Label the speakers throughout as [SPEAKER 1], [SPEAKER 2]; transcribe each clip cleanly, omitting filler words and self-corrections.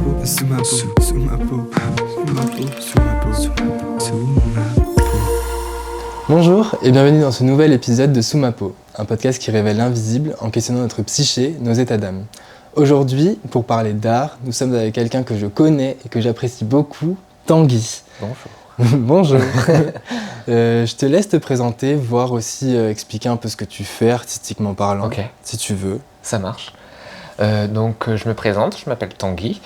[SPEAKER 1] peau, sous ma peau, sous ma peau, sous ma peau, sous ma peau, sous ma peau.
[SPEAKER 2] Bonjour et bienvenue dans ce nouvel épisode de Sous ma peau, un podcast qui révèle l'invisible en questionnant notre psyché, nos états d'âme. Aujourd'hui, pour parler d'art, nous sommes avec quelqu'un que je connais et que j'apprécie beaucoup, Tanguy.
[SPEAKER 3] Bonjour.
[SPEAKER 2] Bonjour. Je te laisse te présenter, voire aussi expliquer un peu ce que tu fais artistiquement parlant,
[SPEAKER 3] Ok.
[SPEAKER 2] si tu veux.
[SPEAKER 3] Ça marche. Donc je me présente, je m'appelle Tanguy.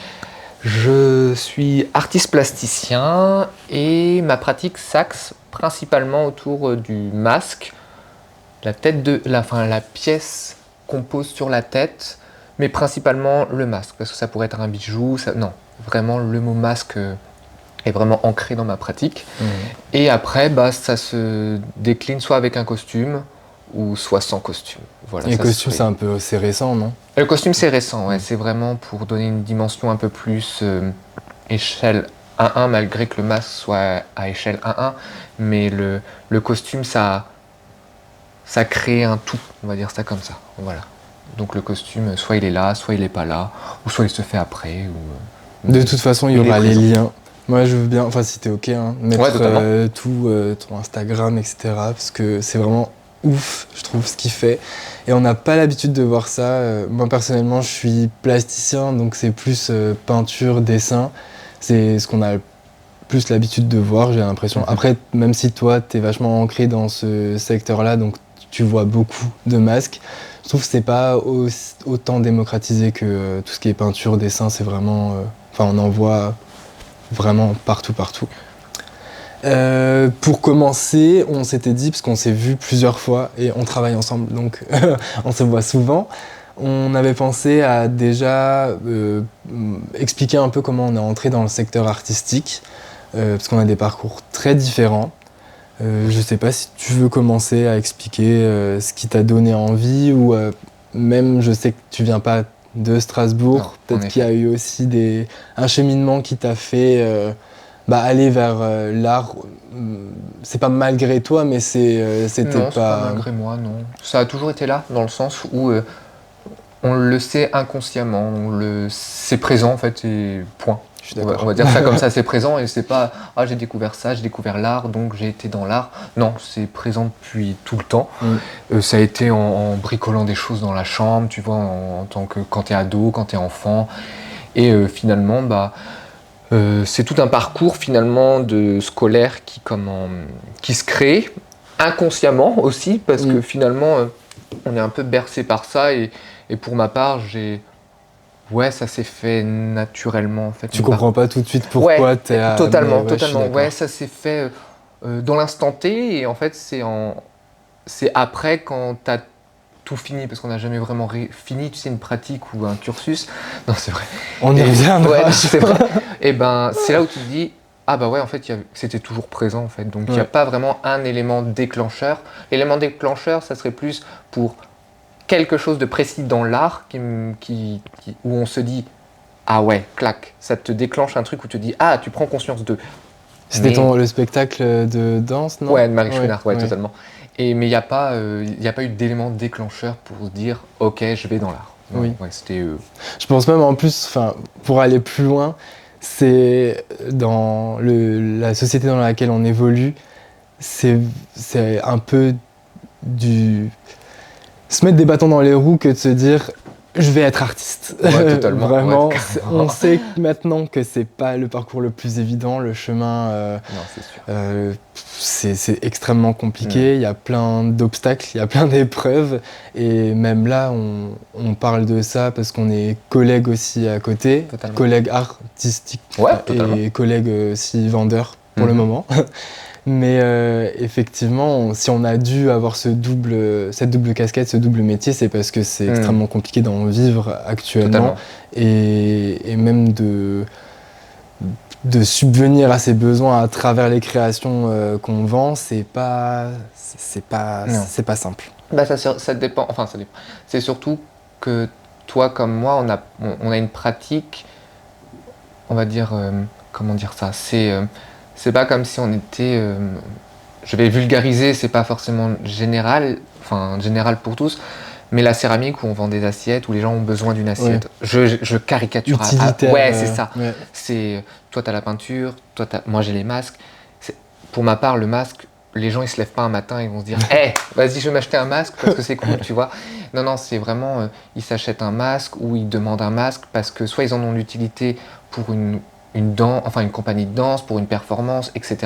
[SPEAKER 3] Je suis artiste plasticien et ma pratique s'axe principalement autour du masque, la pièce qu'on pose sur la tête, mais principalement le masque, parce que ça pourrait être un bijou, non, vraiment le mot masque est vraiment ancré dans ma pratique. Et après, ça se décline soit avec un costume, ou soit sans costume. Voilà,
[SPEAKER 2] Et le costume, c'est récent, non ?
[SPEAKER 3] Le costume, c'est récent, ouais. C'est vraiment pour donner une dimension un peu plus échelle 1-1, malgré que le masque soit à échelle 1-1. Mais le costume, ça crée un tout, on va dire ça comme ça. Voilà. Donc le costume, soit il est là, soit il n'est pas là, ou soit il se fait après.
[SPEAKER 2] De toute façon, il y aura les liens. Moi, je veux bien, enfin si t'es ok, mettre tout, ton Instagram, etc. Parce que c'est vraiment ouf, je trouve, ce qu'il fait. Et on n'a pas l'habitude de voir ça. Moi, personnellement, je suis plasticien, donc c'est plus peinture, dessin. C'est ce qu'on a plus l'habitude de voir, j'ai l'impression. Après, même si toi, t'es vachement ancré dans ce secteur-là, donc tu vois beaucoup de masques, je trouve que c'est pas autant démocratisé que tout ce qui est peinture, dessin. C'est vraiment... on en voit vraiment partout. Pour commencer, on s'était dit, parce qu'on s'est vu plusieurs fois et on travaille ensemble, donc on se voit souvent, on avait pensé à déjà expliquer un peu comment on est entré dans le secteur artistique, parce qu'on a des parcours très différents. Je sais pas si tu veux commencer à expliquer ce qui t'a donné envie, ou même, je sais que tu viens pas de Strasbourg,
[SPEAKER 3] non,
[SPEAKER 2] peut-être qu'il y a eu aussi un cheminement qui t'a fait... aller vers l'art, c'est pas malgré toi, mais c'était
[SPEAKER 3] non, c'est pas malgré moi, non. Ça a toujours été là, dans le sens où on le sait inconsciemment, c'est présent en fait, et point.
[SPEAKER 2] Je suis d'accord.
[SPEAKER 3] On va dire ça comme ça, c'est présent, et c'est pas « Ah, j'ai découvert ça, j'ai découvert l'art, donc j'ai été dans l'art ». Non, c'est présent depuis tout le temps. Ça a été en bricolant des choses dans la chambre, tu vois, en tant que quand t'es ado, quand t'es enfant. Et finalement, c'est tout un parcours finalement de scolaire qui se crée inconsciemment aussi, parce que finalement on est un peu bercé par ça, et pour ma part ça s'est fait naturellement en fait.
[SPEAKER 2] Tu comprends pas tout de suite pourquoi t'es à...
[SPEAKER 3] Totalement. Ça s'est fait dans l'instant T, et en fait c'est après quand t'as tout fini, parce qu'on n'a jamais vraiment fini, tu sais, une pratique ou un cursus. Non, c'est vrai.
[SPEAKER 2] On y reviendra.
[SPEAKER 3] Ouais, c'est vrai. Et c'est là où tu te dis, en fait, c'était toujours présent, en fait. Donc, il n'y a pas vraiment un élément déclencheur. L'élément déclencheur, ça serait plus pour quelque chose de précis dans l'art où on se dit, ah ouais, clac, ça te déclenche un truc où tu te dis, tu prends conscience de...
[SPEAKER 2] C'était le spectacle de danse, non ?
[SPEAKER 3] Ouais, de Marie Chouinard, totalement. Mais il n'y a pas eu d'élément déclencheur pour se dire « Ok, je vais dans l'art ». C'était...
[SPEAKER 2] Je pense même en plus, pour aller plus loin, c'est dans la société dans laquelle on évolue, c'est un peu se mettre des bâtons dans les roues que de se dire « je vais être artiste ».
[SPEAKER 3] Totalement.
[SPEAKER 2] Vraiment, on sait maintenant que c'est pas le parcours le plus évident, le chemin...
[SPEAKER 3] non, c'est sûr.
[SPEAKER 2] C'est extrêmement compliqué, il y a plein d'obstacles, il y a plein d'épreuves, et même là on parle de ça parce qu'on est collègues aussi à côté, collègues artistiques et collègues aussi vendeurs pour le moment. Mais effectivement, si on a dû avoir cette double casquette, ce double métier, c'est parce que c'est extrêmement compliqué d'en vivre actuellement, et même de subvenir à ses besoins à travers les créations qu'on vend, c'est pas simple.
[SPEAKER 3] Ça dépend. C'est surtout que toi comme moi, on a une pratique, on va dire, comment dire ça, c'est pas comme si on était, je vais vulgariser, c'est pas forcément général pour tous, Mais la céramique où on vend des assiettes, où les gens ont besoin d'une assiette, je caricature.
[SPEAKER 2] Utilitaire.
[SPEAKER 3] Ouais, c'est ça.
[SPEAKER 2] Ouais.
[SPEAKER 3] C'est toi t'as la peinture, moi j'ai les masques. Pour ma part, le masque, les gens ils se lèvent pas un matin et vont se dire hey, vas-y je vais m'acheter un masque parce que c'est cool, tu vois. Non, c'est vraiment ils s'achètent un masque ou ils demandent un masque parce que soit ils en ont l'utilité pour une compagnie de danse, pour une performance, etc.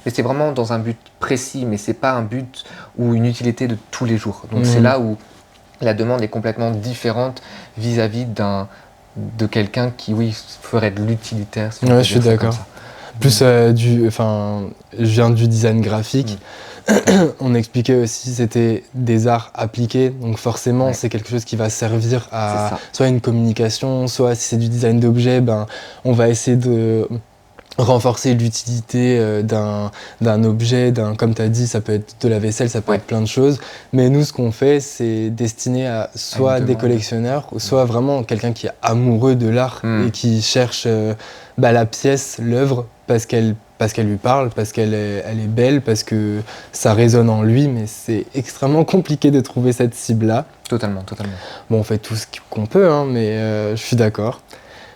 [SPEAKER 3] Mais c'est vraiment dans un but précis, mais c'est pas un but ou une utilité de tous les jours. Donc c'est là où la demande est complètement différente vis-à-vis de quelqu'un qui, oui, ferait de l'utilitaire. Si
[SPEAKER 2] je suis d'accord. Plus je viens du design graphique. On expliquait aussi c'était des arts appliqués, donc forcément c'est quelque chose qui va servir à soit une communication, soit si c'est du design d'objets, on va essayer de renforcer l'utilité d'un objet, comme tu as dit, ça peut être de la vaisselle, ça peut être plein de choses. Mais nous, ce qu'on fait, c'est destiné à soit des collectionneurs, soit vraiment quelqu'un qui est amoureux de l'art et qui cherche la pièce, l'œuvre, parce qu'elle lui parle, parce qu'elle est belle, parce que ça résonne en lui, mais c'est extrêmement compliqué de trouver cette cible-là.
[SPEAKER 3] Totalement.
[SPEAKER 2] Bon, on fait tout ce qu'on peut, hein, mais je suis d'accord.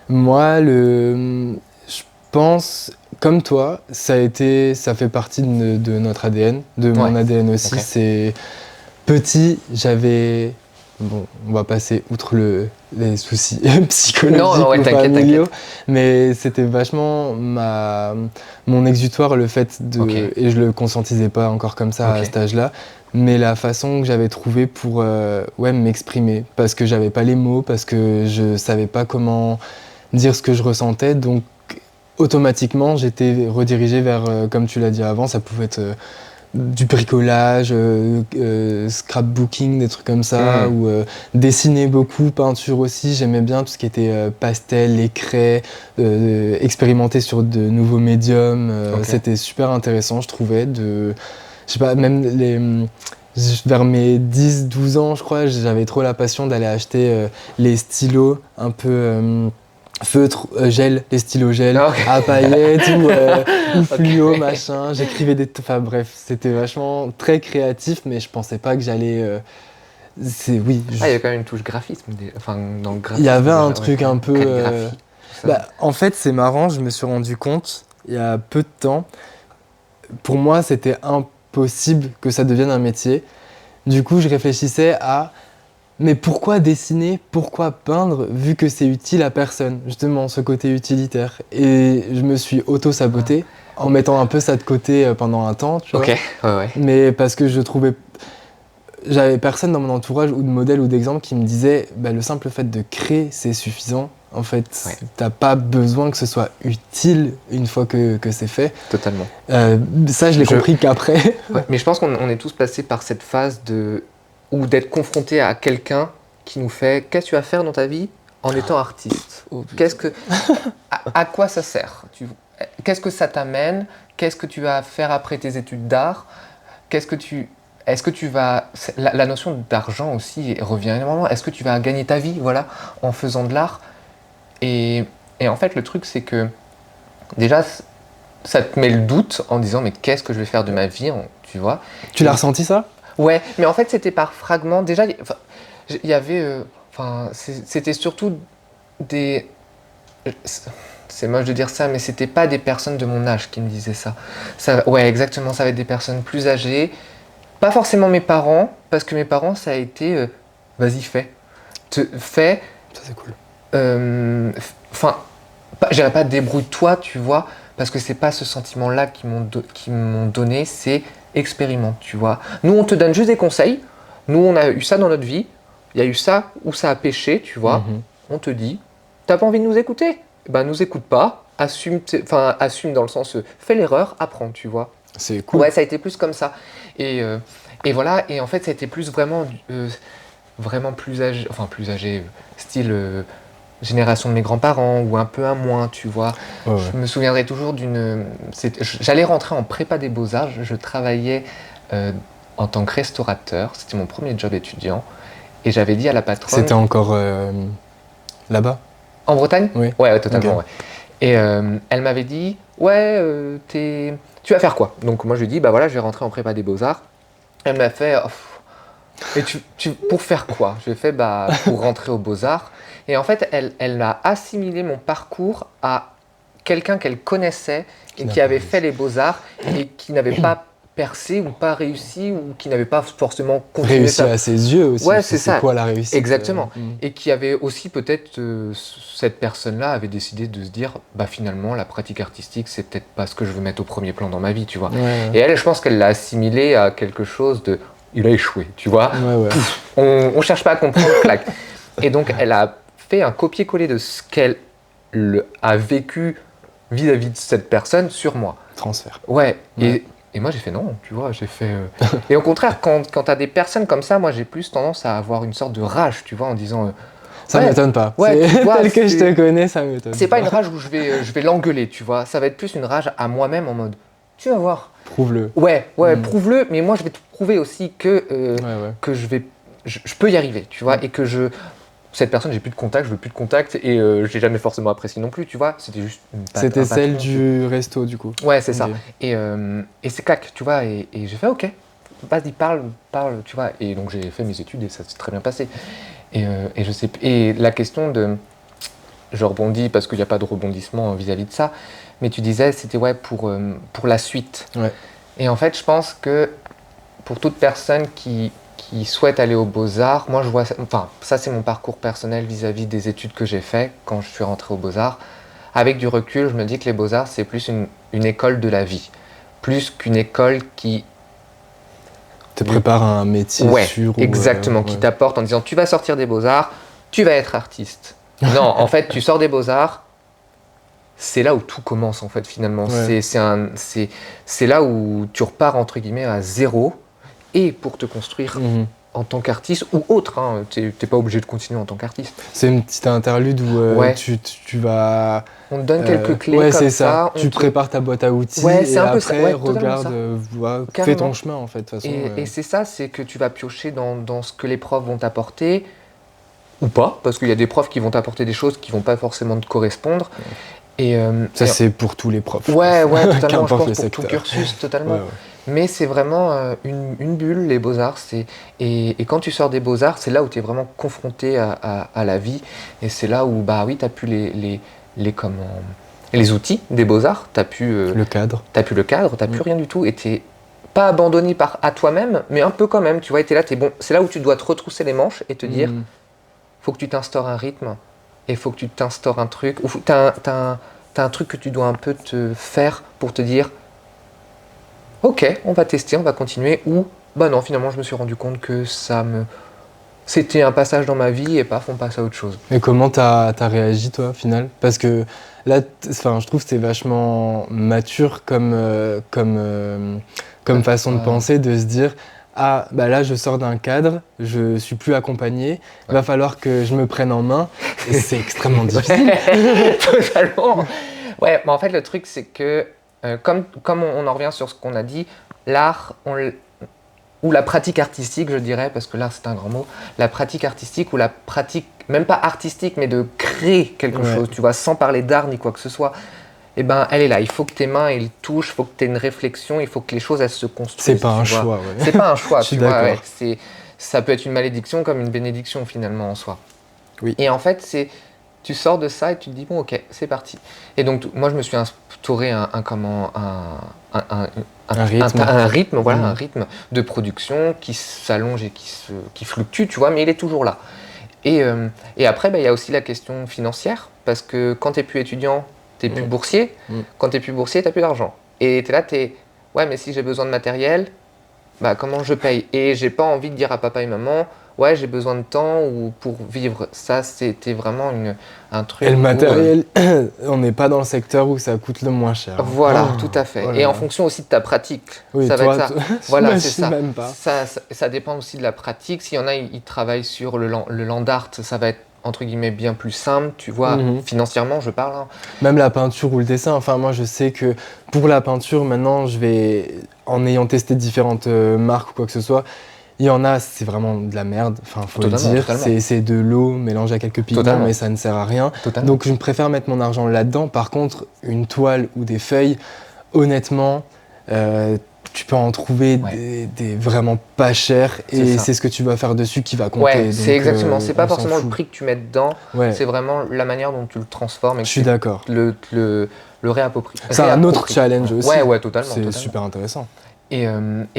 [SPEAKER 2] Moi, je pense, comme toi, ça fait partie de notre ADN, de mon ADN aussi.
[SPEAKER 3] Okay.
[SPEAKER 2] C'est petit, j'avais... Bon, on va passer outre les soucis psychologiques ou familiaux, mais c'était vachement mon exutoire, le fait de... Et je le conscientisais pas encore comme ça à cet âge-là, mais la façon que j'avais trouvée pour m'exprimer, parce que j'avais pas les mots, parce que je savais pas comment dire ce que je ressentais, donc automatiquement j'étais redirigé vers, comme tu l'as dit avant, ça pouvait être du bricolage, scrapbooking, des trucs comme ça, ou dessiner beaucoup, peinture aussi, j'aimais bien tout ce qui était pastel, les craies, expérimenter sur de nouveaux médiums, c'était super intéressant je trouvais, je sais pas, même vers mes 10-12 ans je crois, j'avais trop la passion d'aller acheter les stylos un peu... feutre, gel, les stylos gel, à paillettes ou fluo, machin. J'écrivais enfin bref, c'était vachement très créatif, mais je pensais pas que j'allais...
[SPEAKER 3] il y a quand même une touche graphisme, dans le graphisme.
[SPEAKER 2] Il y avait un truc un peu... en fait, c'est marrant, je me suis rendu compte, il y a peu de temps, pour moi, c'était impossible que ça devienne un métier. Du coup, je réfléchissais à... Mais pourquoi dessiner, pourquoi peindre, vu que c'est utile à personne, justement, ce côté utilitaire. Et je me suis auto-saboté en mettant un peu ça de côté pendant un temps, tu vois. Mais parce que j'avais personne dans mon entourage ou de modèle ou d'exemple qui me disait le simple fait de créer, c'est suffisant. En fait, t'as pas besoin que ce soit utile une fois que c'est fait.
[SPEAKER 3] Totalement.
[SPEAKER 2] Ça, je l'ai compris qu'après.
[SPEAKER 3] Mais je pense qu'on est tous passés par cette phase ou d'être confronté à quelqu'un qui nous fait « Qu'est-ce que tu vas faire dans ta vie en étant artiste ?» à quoi ça sert? Qu'est-ce que ça t'amène? Qu'est-ce que tu vas faire après tes études d'art? Est-ce que tu vas... La notion d'argent aussi revient énormément. Est-ce que tu vas gagner ta vie en faisant de l'art? Et en fait, le truc, c'est que déjà, ça te met le doute en disant « Mais qu'est-ce que je vais faire de ma vie ?» Tu vois?
[SPEAKER 2] Tu l'as ressenti ça?
[SPEAKER 3] Ouais, mais en fait, c'était par fragments. Déjà, il y avait... c'était surtout des... C'est moche de dire ça, mais c'était pas des personnes de mon âge qui me disaient ça. Ouais, exactement, ça va être des personnes plus âgées. Pas forcément mes parents, parce que mes parents, ça a été... Vas-y, fais. Fais.
[SPEAKER 2] Ça, c'est cool.
[SPEAKER 3] J'irais pas débrouille-toi, tu vois, parce que c'est pas ce sentiment-là qui m'ont donné, c'est... expérimente, tu vois. Nous, on te donne juste des conseils. Nous, on a eu ça dans notre vie. Il y a eu ça où ça a pêché, tu vois. On te dit, t'as pas envie de nous écouter? Nous écoute pas. Assume dans le sens, fais l'erreur, apprends, tu vois.
[SPEAKER 2] C'est cool.
[SPEAKER 3] Ouais, ça a été plus comme ça. Et voilà. Et en fait, ça a été plus vraiment plus âgé, style génération de mes grands-parents ou un peu à moins, tu vois. Je me souviendrai toujours j'allais rentrer en prépa des beaux-arts, je travaillais en tant que restaurateur, c'était mon premier job étudiant, et j'avais dit à la patronne...
[SPEAKER 2] C'était encore là-bas?
[SPEAKER 3] En Bretagne?
[SPEAKER 2] Oui.
[SPEAKER 3] Ouais, totalement, ouais. Et elle m'avait dit, tu vas faire quoi? Donc moi je lui ai dit, je vais rentrer en prépa des beaux-arts. Elle m'a fait... Et pour faire quoi? Je lui ai fait pour rentrer aux Beaux-Arts. Et en fait, elle a assimilé mon parcours à quelqu'un qu'elle connaissait et qui avait fait les Beaux-Arts et qui n'avait pas percé ou pas réussi ou qui n'avait pas forcément continué
[SPEAKER 2] réussi à ses yeux aussi.
[SPEAKER 3] Ouais, c'est ça.
[SPEAKER 2] Quoi la réussite?
[SPEAKER 3] Exactement. Et qui avait aussi peut-être, cette personne-là avait décidé de se dire, finalement, la pratique artistique, c'est peut-être pas ce que je veux mettre au premier plan dans ma vie, tu vois.
[SPEAKER 2] Ouais.
[SPEAKER 3] Et elle, je pense qu'elle l'a assimilé à quelque chose de, il a échoué, tu vois.
[SPEAKER 2] Ouais.
[SPEAKER 3] Pouf, on cherche pas à comprendre, clac. Et donc, elle a fait un copier-coller de ce qu'elle a vécu vis-à-vis de cette personne sur moi.
[SPEAKER 2] Transfert.
[SPEAKER 3] Ouais. Et moi, j'ai fait non, tu vois, j'ai fait... Et au contraire, quand tu as des personnes comme ça, moi, j'ai plus tendance à avoir une sorte de rage, tu vois, en disant...
[SPEAKER 2] Ça m'étonne pas.
[SPEAKER 3] Ouais, tu vois,
[SPEAKER 2] tel que je te connais, ça m'étonne.
[SPEAKER 3] C'est pas une rage où je vais l'engueuler, tu vois. Ça va être plus une rage à moi-même en mode, tu vas voir.
[SPEAKER 2] Prouve-le.
[SPEAKER 3] Ouais, prouve-le, mais moi, je vais te prouver aussi que je peux y arriver, tu vois, et que cette personne, j'ai plus de contact, je veux plus de contact, et j'ai jamais forcément apprécié non plus, tu vois. C'était juste
[SPEAKER 2] C'était celle du resto, du coup.
[SPEAKER 3] Ouais, c'est ça. Et c'est clac, tu vois, et j'ai fait ok, vas-y, parle, tu vois. Et donc j'ai fait mes études et ça s'est très bien passé. Et je sais. Et la question de. Je rebondis parce qu'il n'y a pas de rebondissement vis-à-vis de ça, mais tu disais, c'était pour la suite.
[SPEAKER 2] Ouais.
[SPEAKER 3] Et en fait, je pense que pour toute personne qui souhaite aller aux Beaux-Arts, moi je vois, ça c'est mon parcours personnel vis-à-vis des études que j'ai fait quand je suis rentré aux Beaux-Arts. Avec du recul, je me dis que les Beaux-Arts c'est plus une école de la vie, plus qu'une école qui
[SPEAKER 2] te prépare à un métier sûr.
[SPEAKER 3] Exactement, qui t'apporte en disant tu vas sortir des Beaux-Arts, tu vas être artiste. Non, en fait tu sors des Beaux-Arts, c'est là où tout commence en fait finalement. Ouais. C'est là où tu repars entre guillemets à zéro. Et pour te construire en tant qu'artiste ou autre, hein, t'es pas obligé de continuer en tant qu'artiste.
[SPEAKER 2] C'est une petite interlude où tu vas...
[SPEAKER 3] On te donne quelques clés
[SPEAKER 2] comme
[SPEAKER 3] c'est
[SPEAKER 2] ça. Tu prépares ta boîte à outils et après regarde, fais ton chemin en fait. De toute façon,
[SPEAKER 3] et c'est ça, c'est que tu vas piocher dans ce que les profs vont t'apporter ou pas, parce qu'il y a des profs qui vont t'apporter des choses qui vont pas forcément te correspondre. Et,
[SPEAKER 2] c'est pour tous les profs.
[SPEAKER 3] Ouais, totalement, je pense pour tout cursus, totalement. Ouais. Mais c'est vraiment une bulle, les Beaux-Arts. Et quand tu sors des Beaux-Arts, c'est là où tu es vraiment confronté à la vie. Et c'est là où, tu as pu les outils des Beaux-Arts. Tu as pu
[SPEAKER 2] le cadre.
[SPEAKER 3] Tu n'as plus rien du tout. Et tu n'es pas abandonné à toi-même, mais un peu quand même. Tu vois, tu es là, t'es bon. C'est là où tu dois te retrousser les manches et te dire, faut que tu t'instaures un rythme. Et faut que tu t'instaures un truc. Ou t'as un truc que tu dois un peu te faire pour te dire, ok, on va tester, on va continuer, ou non, finalement je me suis rendu compte que c'était un passage dans ma vie et paf, on passe à autre chose.
[SPEAKER 2] Et comment t'as réagi toi au final? Parce que là, je trouve que c'est vachement mature comme façon de penser, de se dire là je sors d'un cadre, je suis plus accompagné, va falloir que je me prenne en main, et c'est extrêmement difficile.
[SPEAKER 3] Totalement. Ouais, mais en fait le truc c'est que comme on en revient sur ce qu'on a dit, l'art ou la pratique artistique, je dirais, parce que l'art c'est un grand mot, la pratique artistique ou la pratique, même pas artistique, mais de créer quelque chose, tu vois, sans parler d'art ni quoi que ce soit, elle est là. Il faut que tes mains elles touchent, il faut que tu aies une réflexion, il faut que les choses elles se construisent.
[SPEAKER 2] C'est pas un choix,
[SPEAKER 3] C'est pas un choix,
[SPEAKER 2] tu vois.
[SPEAKER 3] Ça peut être une malédiction comme une bénédiction finalement en soi.
[SPEAKER 2] Oui.
[SPEAKER 3] Et en fait, tu sors de ça et tu te dis bon ok, c'est parti. Et donc moi je me suis instauré un rythme, voilà, un rythme de production qui s'allonge et qui fluctue, tu vois, mais il est toujours là. Et après, il y a aussi la question financière, parce que quand tu n'es plus étudiant, tu n'es plus boursier. Quand tu n'es plus boursier, tu n'as plus d'argent. Et tu es là, ouais, mais si j'ai besoin de matériel, comment je paye? Et j'ai pas envie de dire à papa et maman, ouais, j'ai besoin de temps ou pour vivre. Ça, c'était vraiment un truc.
[SPEAKER 2] Et le matériel, on n'est pas dans le secteur où ça coûte le moins cher.
[SPEAKER 3] Voilà, tout à fait. Et en fonction aussi de ta pratique.
[SPEAKER 2] Oui,
[SPEAKER 3] ça va être ça. Voilà, c'est ça.
[SPEAKER 2] Même pas.
[SPEAKER 3] Ça dépend aussi de la pratique. S'il y en a, ils travaillent sur le land art, ça va être entre guillemets bien plus simple, tu vois, financièrement, je parle.
[SPEAKER 2] Même la peinture ou le dessin. Enfin, moi, je sais que pour la peinture, maintenant, en ayant testé différentes marques ou quoi que ce soit, il y en a, c'est vraiment de la merde, faut le dire. C'est de l'eau mélangée à quelques pigments, mais ça ne sert à rien. Donc je préfère mettre mon argent là-dedans. Par contre, une toile ou des feuilles, honnêtement, tu peux en trouver des vraiment pas chers et c'est ce que tu vas faire dessus qui va compter.
[SPEAKER 3] Ouais, c'est exactement. C'est pas forcément le prix que tu mets dedans,
[SPEAKER 2] Ouais.
[SPEAKER 3] c'est vraiment la manière dont tu le transformes et que
[SPEAKER 2] Je suis d'accord.
[SPEAKER 3] le réappropries.
[SPEAKER 2] C'est un autre challenge aussi.
[SPEAKER 3] Ouais, totalement.
[SPEAKER 2] C'est super intéressant.
[SPEAKER 3] Et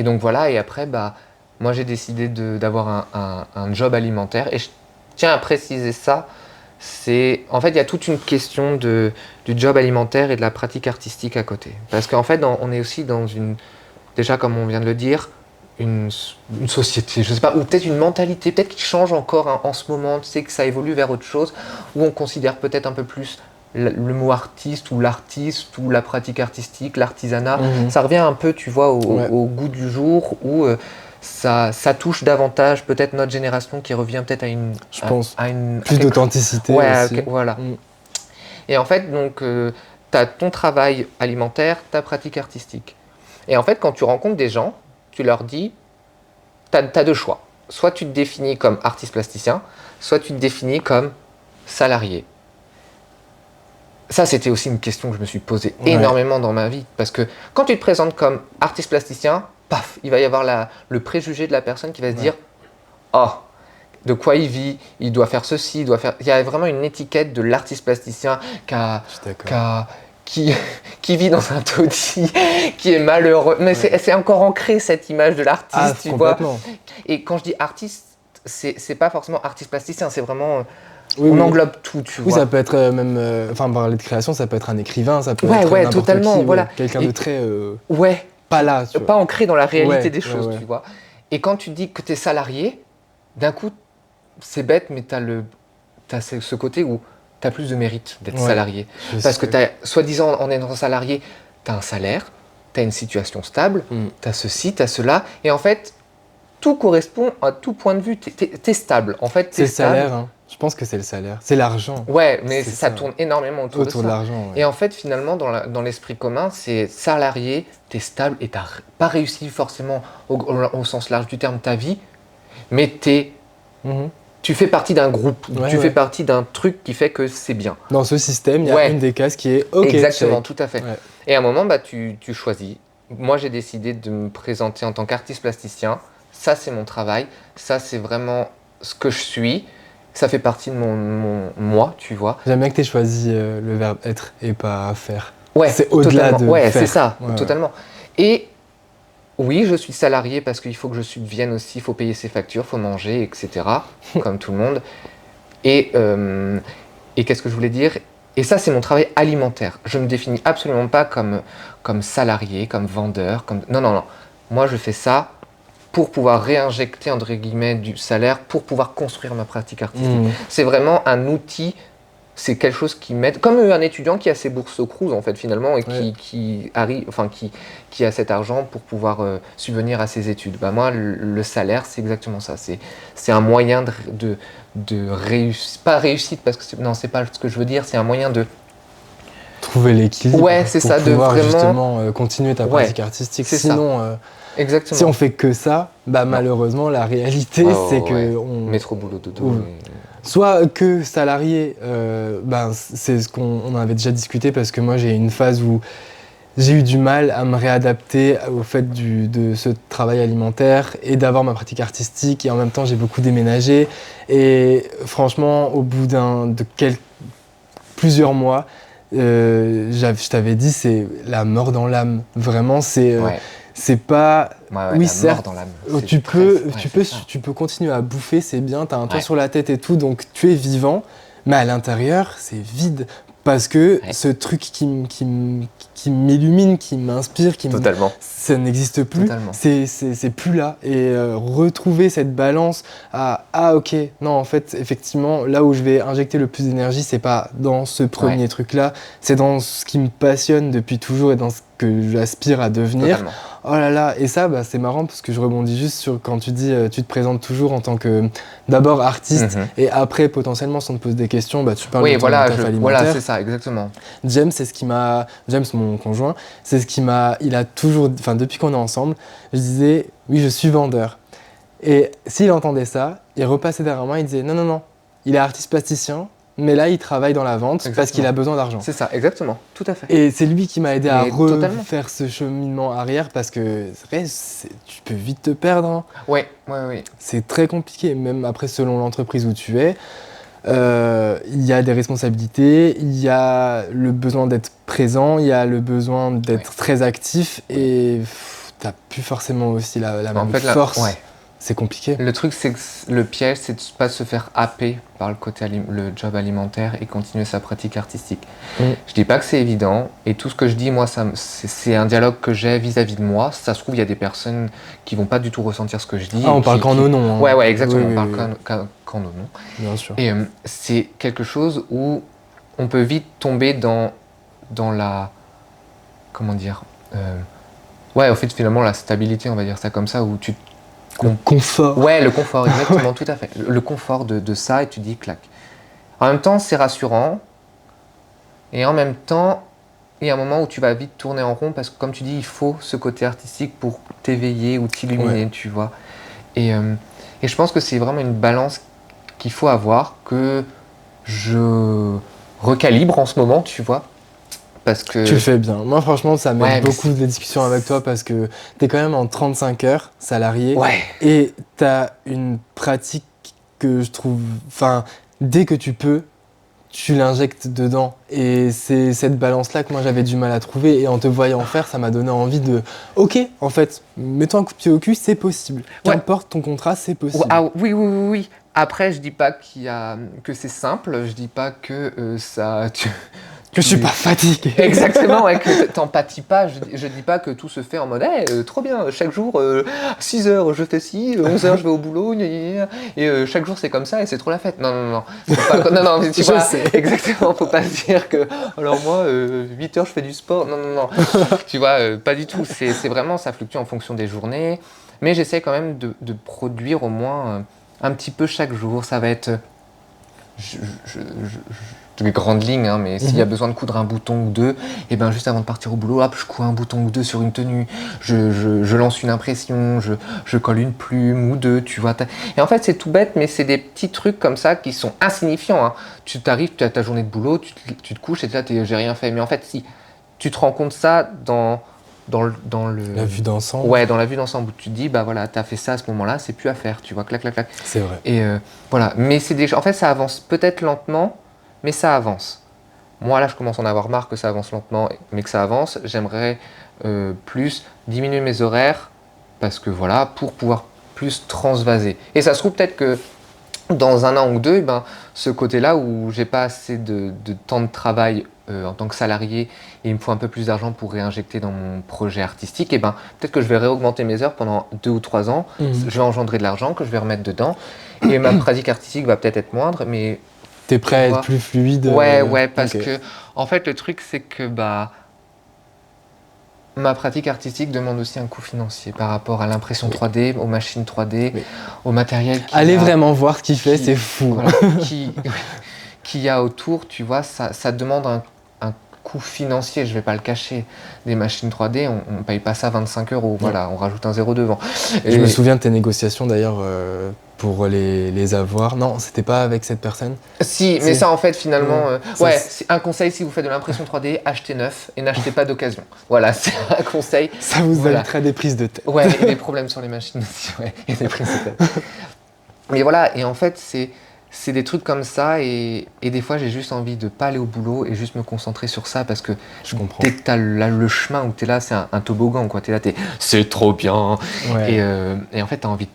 [SPEAKER 3] donc voilà, et après, moi j'ai décidé d'avoir un job alimentaire. Et je tiens à préciser ça, en fait, il y a toute une question du job alimentaire et de la pratique artistique à côté. Parce qu'en fait, on est aussi dans déjà comme on vient de le dire, une société, je sais pas, ou peut-être une mentalité, peut-être qui change encore en ce moment, tu sais, que ça évolue vers autre chose, où on considère peut-être un peu plus le mot artiste ou l'artiste ou la pratique artistique, l'artisanat. Ça revient un peu, tu vois, au goût du jour, où ça touche davantage peut-être notre génération qui revient peut-être à une
[SPEAKER 2] plus d'authenticité aussi.
[SPEAKER 3] Voilà. Et en fait, donc, tu as ton travail alimentaire, ta pratique artistique. Et en fait, quand tu rencontres des gens, tu leur dis, tu as deux choix. Soit tu te définis comme artiste plasticien, soit tu te définis comme salarié. Ça, c'était aussi une question que je me suis posée énormément dans ma vie. Parce que quand tu te présentes comme artiste plasticien, paf, il va y avoir le préjugé de la personne qui va se dire « Oh, de quoi il vit, il doit faire ceci, il doit faire… » Il y a vraiment une étiquette de l'artiste plasticien qui vit dans un taudis, qui est malheureux. Mais c'est encore ancré, cette image de l'artiste, tu vois. Et quand je dis artiste, c'est pas forcément artiste plasticien, c'est vraiment… on englobe tout, tu vois.
[SPEAKER 2] Oui, ça peut être même… Enfin, parler de création, ça peut être un écrivain, ça peut être n'importe
[SPEAKER 3] totalement,
[SPEAKER 2] qui,
[SPEAKER 3] voilà.
[SPEAKER 2] Quelqu'un de très…
[SPEAKER 3] pas
[SPEAKER 2] là, tu vois.
[SPEAKER 3] Pas ancré dans la réalité des choses, tu vois. Et quand tu dis que tu es salarié, d'un coup, c'est bête, mais t'as ce côté où tu as plus de mérite d'être salarié. Parce que soi-disant, en étant salarié, tu as un salaire, tu as une situation stable, tu as ceci, tu as cela. Et en fait, tout correspond à tout point de vue. Tu es stable. En fait,
[SPEAKER 2] c'est le salaire, hein. Je pense que c'est le salaire. C'est l'argent.
[SPEAKER 3] Ouais, mais ça tourne énormément autour de ça.
[SPEAKER 2] De l'argent,
[SPEAKER 3] Et en fait, finalement, dans l'esprit commun, c'est salarié, tu es stable et tu n'as pas réussi forcément au sens large du terme ta vie, mais tu fais partie d'un groupe, tu fais partie d'un truc qui fait que c'est bien.
[SPEAKER 2] Dans ce système, il y a une des cases qui est OK.
[SPEAKER 3] Exactement, tout à fait. Ouais. Et à un moment, tu choisis. Moi, j'ai décidé de me présenter en tant qu'artiste plasticien. Ça, c'est mon travail. Ça, c'est vraiment ce que je suis. Ça fait partie de mon moi, tu vois.
[SPEAKER 2] J'aime bien que tu aies choisi le verbe être et pas faire.
[SPEAKER 3] Ouais,
[SPEAKER 2] c'est au-delà de
[SPEAKER 3] faire.
[SPEAKER 2] C'est
[SPEAKER 3] ça, totalement. Et oui, je suis salarié parce qu'il faut que je subvienne aussi, il faut payer ses factures, il faut manger, etc. comme tout le monde. Et qu'est-ce que je voulais dire ? Et ça, c'est mon travail alimentaire. Je ne me définis absolument pas comme salarié, comme vendeur. Non. Moi, je fais ça pour pouvoir réinjecter, entre guillemets, du salaire, pour pouvoir construire ma pratique artistique. C'est vraiment un outil, c'est quelque chose qui m'aide, comme un étudiant qui a ses bourses au Crous, en fait, finalement, et qui a cet argent pour pouvoir subvenir à ses études. Moi, le salaire, c'est exactement ça. C'est un moyen de réussite, pas réussite, parce que c'est pas ce que je veux dire, c'est un moyen de
[SPEAKER 2] trouver l'équilibre.
[SPEAKER 3] Ouais, c'est ça,
[SPEAKER 2] de pouvoir
[SPEAKER 3] vraiment
[SPEAKER 2] justement continuer ta pratique artistique. Sinon,
[SPEAKER 3] exactement.
[SPEAKER 2] Si on fait que ça, malheureusement, la réalité, c'est que on
[SPEAKER 3] métro boulot dodo.
[SPEAKER 2] Soit que salarié, c'est ce qu'on en avait déjà discuté, parce que moi j'ai une phase où j'ai eu du mal à me réadapter au fait de ce travail alimentaire et d'avoir ma pratique artistique, et en même temps j'ai beaucoup déménagé, et franchement au bout plusieurs mois, je t'avais dit, c'est la mort dans l'âme, vraiment. C'est pas…
[SPEAKER 3] oui, certes, dans l'âme.
[SPEAKER 2] Tu peux continuer à bouffer, c'est bien, t'as un toit sur la tête et tout, donc tu es vivant, mais à l'intérieur, c'est vide. Parce que ce truc qui m'illumine, qui m'inspire, ça n'existe plus. C'est plus là. Et retrouver cette balance ok, non, en fait, effectivement, là où je vais injecter le plus d'énergie, c'est pas dans ce premier truc-là, c'est dans ce qui me passionne depuis toujours et dans ce que j'aspire à devenir.
[SPEAKER 3] Totalement.
[SPEAKER 2] Oh là là, et ça, c'est marrant parce que je rebondis juste sur quand tu dis, tu te présentes toujours en tant que d'abord artiste, et après potentiellement si on te pose des questions, tu parles de ton taf alimentaire.
[SPEAKER 3] Voilà, c'est ça, exactement.
[SPEAKER 2] James, mon conjoint, il a toujours, depuis qu'on est ensemble, je disais, oui, je suis vendeur. Et s'il entendait ça, il repassait derrière moi, il disait, non, il est artiste plasticien, mais là, il travaille dans la vente
[SPEAKER 3] Exactement.
[SPEAKER 2] parce qu'il a besoin d'argent.
[SPEAKER 3] C'est ça, exactement, tout à fait.
[SPEAKER 2] Et c'est lui qui m'a aidé à
[SPEAKER 3] Mais totalement.
[SPEAKER 2] refaire ce cheminement arrière parce que c'est vrai, tu peux vite te perdre. Hein.
[SPEAKER 3] Ouais.
[SPEAKER 2] C'est très compliqué, même après selon l'entreprise où tu es. Il y a des responsabilités, il y a le besoin d'être présent, il y a le besoin d'être très actif et t'as plus forcément aussi la même force. C'est compliqué.
[SPEAKER 3] Le truc, c'est que le piège, c'est de ne pas se faire happer par le côté le job alimentaire et continuer sa pratique artistique. Je dis pas que c'est évident, et tout ce que je dis, moi, c'est un dialogue que j'ai vis-à-vis de moi. Ça se trouve, il y a des personnes qui vont pas du tout ressentir ce que je dis.
[SPEAKER 2] Ah, on parle qu'en nos noms. Hein.
[SPEAKER 3] Ouais, exactement, on parle qu'en nos noms.
[SPEAKER 2] Bien sûr.
[SPEAKER 3] Et c'est quelque chose où on peut vite tomber dans la... Comment dire en fait, finalement, la stabilité, on va dire ça comme ça, où tu...
[SPEAKER 2] Le confort.
[SPEAKER 3] Ouais, le confort, exactement, tout à fait. Le confort de ça, et tu dis clac. En même temps, c'est rassurant. Et en même temps, il y a un moment où tu vas vite tourner en rond parce que, comme tu dis, il faut ce côté artistique pour t'éveiller ou t'illuminer, tu vois. Et je pense que c'est vraiment une balance qu'il faut avoir, que je recalibre en ce moment, tu vois. Parce que...
[SPEAKER 2] Tu le fais bien. Moi, franchement, ça m'aide beaucoup des discussions avec toi parce que t'es quand même en 35 heures salarié et t'as une pratique que je trouve... Enfin, dès que tu peux, tu l'injectes dedans. Et c'est cette balance-là que moi, j'avais du mal à trouver. Et en te voyant faire, ça m'a donné envie de... Ok, en fait, mets-toi un coup de pied au cul, c'est possible. Qu'importe ton contrat, c'est possible.
[SPEAKER 3] Ah, oui. Après, je dis pas que c'est simple. Je dis pas que ça...
[SPEAKER 2] Que je suis pas fatigué.
[SPEAKER 3] Exactement, que t'empathies pas. Je dis pas que tout se fait en mode trop bien, chaque jour, 6 heures je fais ci, 11 heures je vais au boulot, et chaque jour c'est comme ça et c'est trop la fête. Non. Non, mais tu vois, exactement, faut pas se dire que, alors moi, 8 heures je fais du sport. Non. Tu vois, pas du tout. C'est vraiment, ça fluctue en fonction des journées. Mais j'essaie quand même de produire au moins un petit peu chaque jour. Ça va être... les grandes lignes, hein, mais s'il y a besoin de coudre un bouton ou deux, et ben juste avant de partir au boulot, hop, je couds un bouton ou deux sur une tenue, je lance une impression, je colle une plume ou deux, tu vois. Et en fait, c'est tout bête, mais c'est des petits trucs comme ça qui sont insignifiants. Hein. Tu t'arrives, tu as ta journée de boulot, tu te couches et là, j'ai rien fait. Mais en fait, si tu te rends compte ça dans
[SPEAKER 2] la vue d'ensemble.
[SPEAKER 3] Ouais, dans la vue d'ensemble, où tu te dis, bah voilà, t'as fait ça à ce moment-là, c'est plus à faire, tu vois, clac.
[SPEAKER 2] C'est vrai.
[SPEAKER 3] Et voilà, mais en fait, ça avance peut-être lentement, mais ça avance. Moi, là, je commence à en avoir marre que ça avance lentement, mais que ça avance. J'aimerais plus diminuer mes horaires, parce que voilà, pour pouvoir plus transvaser. Et ça se trouve peut-être que dans 1 an ou 2, ce côté-là où j'ai pas assez de temps de travail en tant que salarié et il me faut un peu plus d'argent pour réinjecter dans mon projet artistique, et peut-être que je vais réaugmenter mes heures pendant 2 ou 3 ans. Je vais engendrer de l'argent que je vais remettre dedans et ma pratique artistique va peut-être être moindre, mais...
[SPEAKER 2] T'es prêt à être plus fluide.
[SPEAKER 3] Ouais, parce que en fait le truc c'est que ma pratique artistique demande aussi un coût financier par rapport à l'impression 3D, aux machines 3D, au matériel.
[SPEAKER 2] Allez vraiment voir ce qu'il fait, c'est fou.
[SPEAKER 3] Voilà, qu'il y a autour, tu vois, ça demande un coût financier, je vais pas le cacher. Des machines 3D, on paye pas ça 25 €, voilà, on rajoute un 0 devant.
[SPEAKER 2] Je me souviens de tes négociations d'ailleurs pour les avoir. Non, c'était pas avec cette personne.
[SPEAKER 3] Si, mais ça en fait finalement, c'est un conseil si vous faites de l'impression 3D, achetez neuf et n'achetez pas d'occasion. Voilà, c'est un conseil.
[SPEAKER 2] Ça vous évitera des prises de tête.
[SPEAKER 3] Ouais, et des problèmes sur les machines aussi, et des prises de tête. Mais voilà, et en fait c'est des trucs comme ça et des fois j'ai juste envie de pas aller au boulot et juste me concentrer sur ça parce que dès que t'as le chemin où t'es là, c'est un toboggan quoi, c'est trop bien et en fait t'as envie de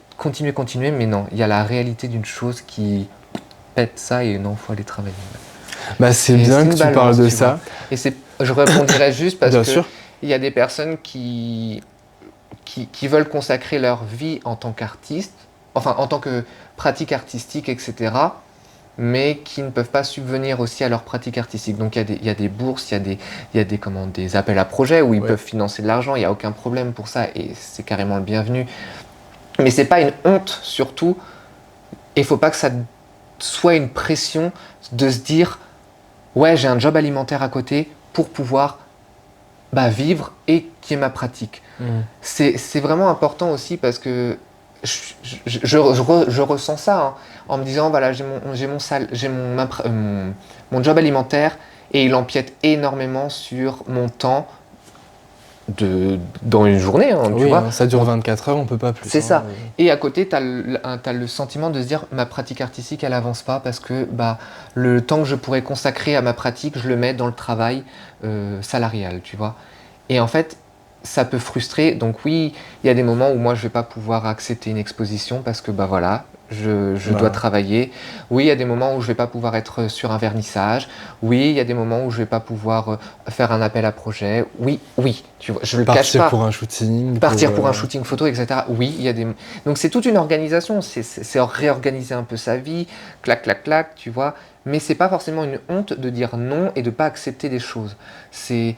[SPEAKER 3] continuer, mais non, il y a la réalité d'une chose qui pète ça et non, faut aller travailler.
[SPEAKER 2] C'est bien que tu parles de ça.
[SPEAKER 3] Et je répondrais juste parce que il y a des personnes qui veulent consacrer leur vie en tant qu'artiste, enfin en tant que pratique artistique, etc., mais qui ne peuvent pas subvenir aussi à leur pratique artistique. Donc il y a des bourses, il y a des appels à projets où ils peuvent financer de l'argent, il n'y a aucun problème pour ça, et c'est carrément le bienvenu. Mais c'est pas une honte, surtout, et il faut pas que ça soit une pression de se dire « Ouais, j'ai un job alimentaire à côté pour pouvoir vivre et qui est ma pratique. » C'est vraiment important aussi parce que je ressens ça hein, en me disant voilà, j'ai mon job alimentaire et il empiète énormément sur mon temps dans une journée, hein, tu vois.
[SPEAKER 2] Ça dure 24 heures, on peut pas plus.
[SPEAKER 3] C'est ça. Et à côté, t'as le sentiment de se dire ma pratique artistique, elle avance pas parce que le temps que je pourrais consacrer à ma pratique, je le mets dans le travail salarial, tu vois. Et en fait, ça peut frustrer. Donc oui, il y a des moments où moi, je vais pas pouvoir accepter une exposition parce que voilà, je dois travailler. Oui, il y a des moments où je vais pas pouvoir être sur un vernissage. Oui, il y a des moments où je vais pas pouvoir faire un appel à projet. Oui, tu vois, je le cache pas.
[SPEAKER 2] Partir pour un shooting.
[SPEAKER 3] Pour un shooting photo, etc. Oui, il y a des... Donc c'est toute une organisation, c'est réorganiser un peu sa vie, clac, tu vois. Mais c'est pas forcément une honte de dire non et de pas accepter des choses. C'est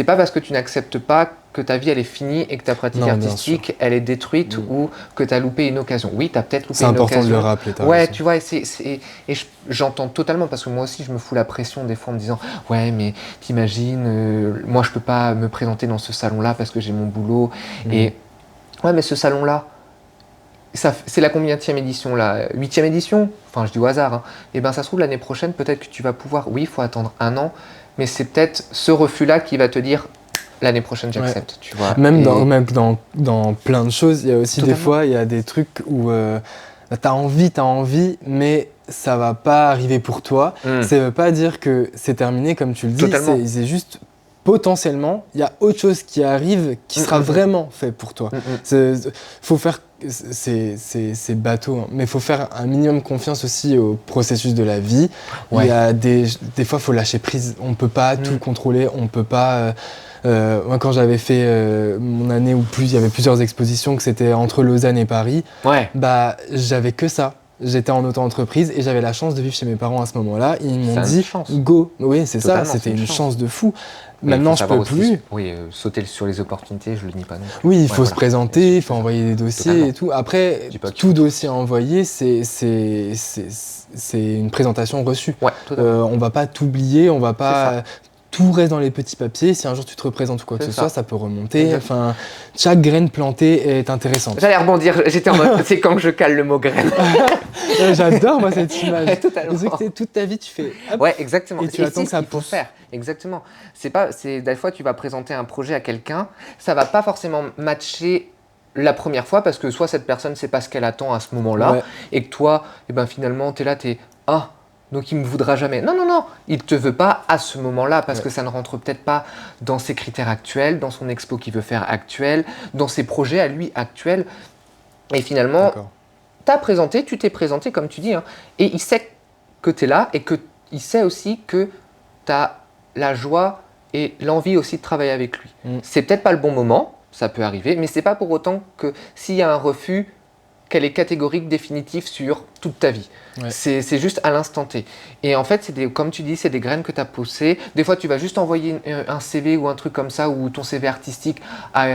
[SPEAKER 3] pas parce que tu n'acceptes pas que ta vie elle est finie et que ta pratique artistique elle est détruite ou que tu as loupé une occasion. Oui, tu as peut-être loupé une occasion. C'est important de le rappeler. Ouais, tu vois, j'entends totalement parce que moi aussi je me fous la pression des fois en me disant ouais, mais t'imagines, moi je peux pas me présenter dans ce salon-là parce que j'ai mon boulot. Et ouais, mais ce salon-là, c'est la combienième édition là, 8e édition, enfin je dis au hasard, hein. Et ben ça se trouve l'année prochaine peut-être que tu vas pouvoir, oui, il faut attendre 1 an, mais c'est peut-être ce refus-là qui va te dire l'année prochaine j'accepte, tu vois.
[SPEAKER 2] Même dans plein de choses, il y a aussi des fois, il y a des trucs où t'as envie, mais ça va pas arriver pour toi. Ça veut pas dire que c'est terminé comme tu le dis, c'est juste potentiellement, il y a autre chose qui arrive qui sera vraiment fait pour toi. Faut faire, c'est bateau, hein, mais il faut faire un minimum confiance aussi au processus de la vie. Il y a des fois, il faut lâcher prise. On peut pas tout contrôler, on peut pas... moi, quand j'avais fait mon année où il y avait plusieurs expositions, que c'était entre Lausanne et Paris, j'avais que ça. J'étais en auto-entreprise et j'avais la chance de vivre chez mes parents à ce moment-là. Ils m'ont dit go. Oui, c'est ça, c'était une chance de fou. Maintenant, je peux plus.
[SPEAKER 3] Oui, sauter sur les opportunités, je le nie pas non plus.
[SPEAKER 2] Oui, il faut se présenter, il faut envoyer des dossiers et tout. Après, tout dossier envoyé, c'est une présentation reçue. On va pas t'oublier, on va pas... Tout reste dans les petits papiers. Si un jour tu te représentes ou quoi que ce soit, ça peut remonter. Enfin, chaque graine plantée est intéressante.
[SPEAKER 3] J'allais rebondir. J'étais en mode, c'est quand que je cale le mot graine.
[SPEAKER 2] J'adore moi cette image. Totalement. Toute ta vie tu fais. Hop,
[SPEAKER 3] ouais, exactement.
[SPEAKER 2] Et tu attends que ça pousse.
[SPEAKER 3] Faire. Exactement. Des fois tu vas présenter un projet à quelqu'un, ça va pas forcément matcher la première fois parce que soit cette personne sait pas ce qu'elle attend à ce moment-là et que toi, finalement t'es là, donc il me voudra jamais. Non, il te veut pas à ce moment-là parce que ça ne rentre peut-être pas dans ses critères actuels, dans son expo qu'il veut faire actuel, dans ses projets à lui actuels. Et finalement, tu t'es présenté comme tu dis, hein, et il sait que tu es là et qu'il sait aussi que tu as la joie et l'envie aussi de travailler avec lui. C'est peut-être pas le bon moment, ça peut arriver, mais c'est pas pour autant que s'il y a un refus, qu'elle est catégorique, définitive sur toute ta vie. C'est juste à l'instant T. Et en fait, comme tu dis, c'est des graines que tu as poussées. Des fois, tu vas juste envoyer un CV ou un truc comme ça, ou ton CV artistique à,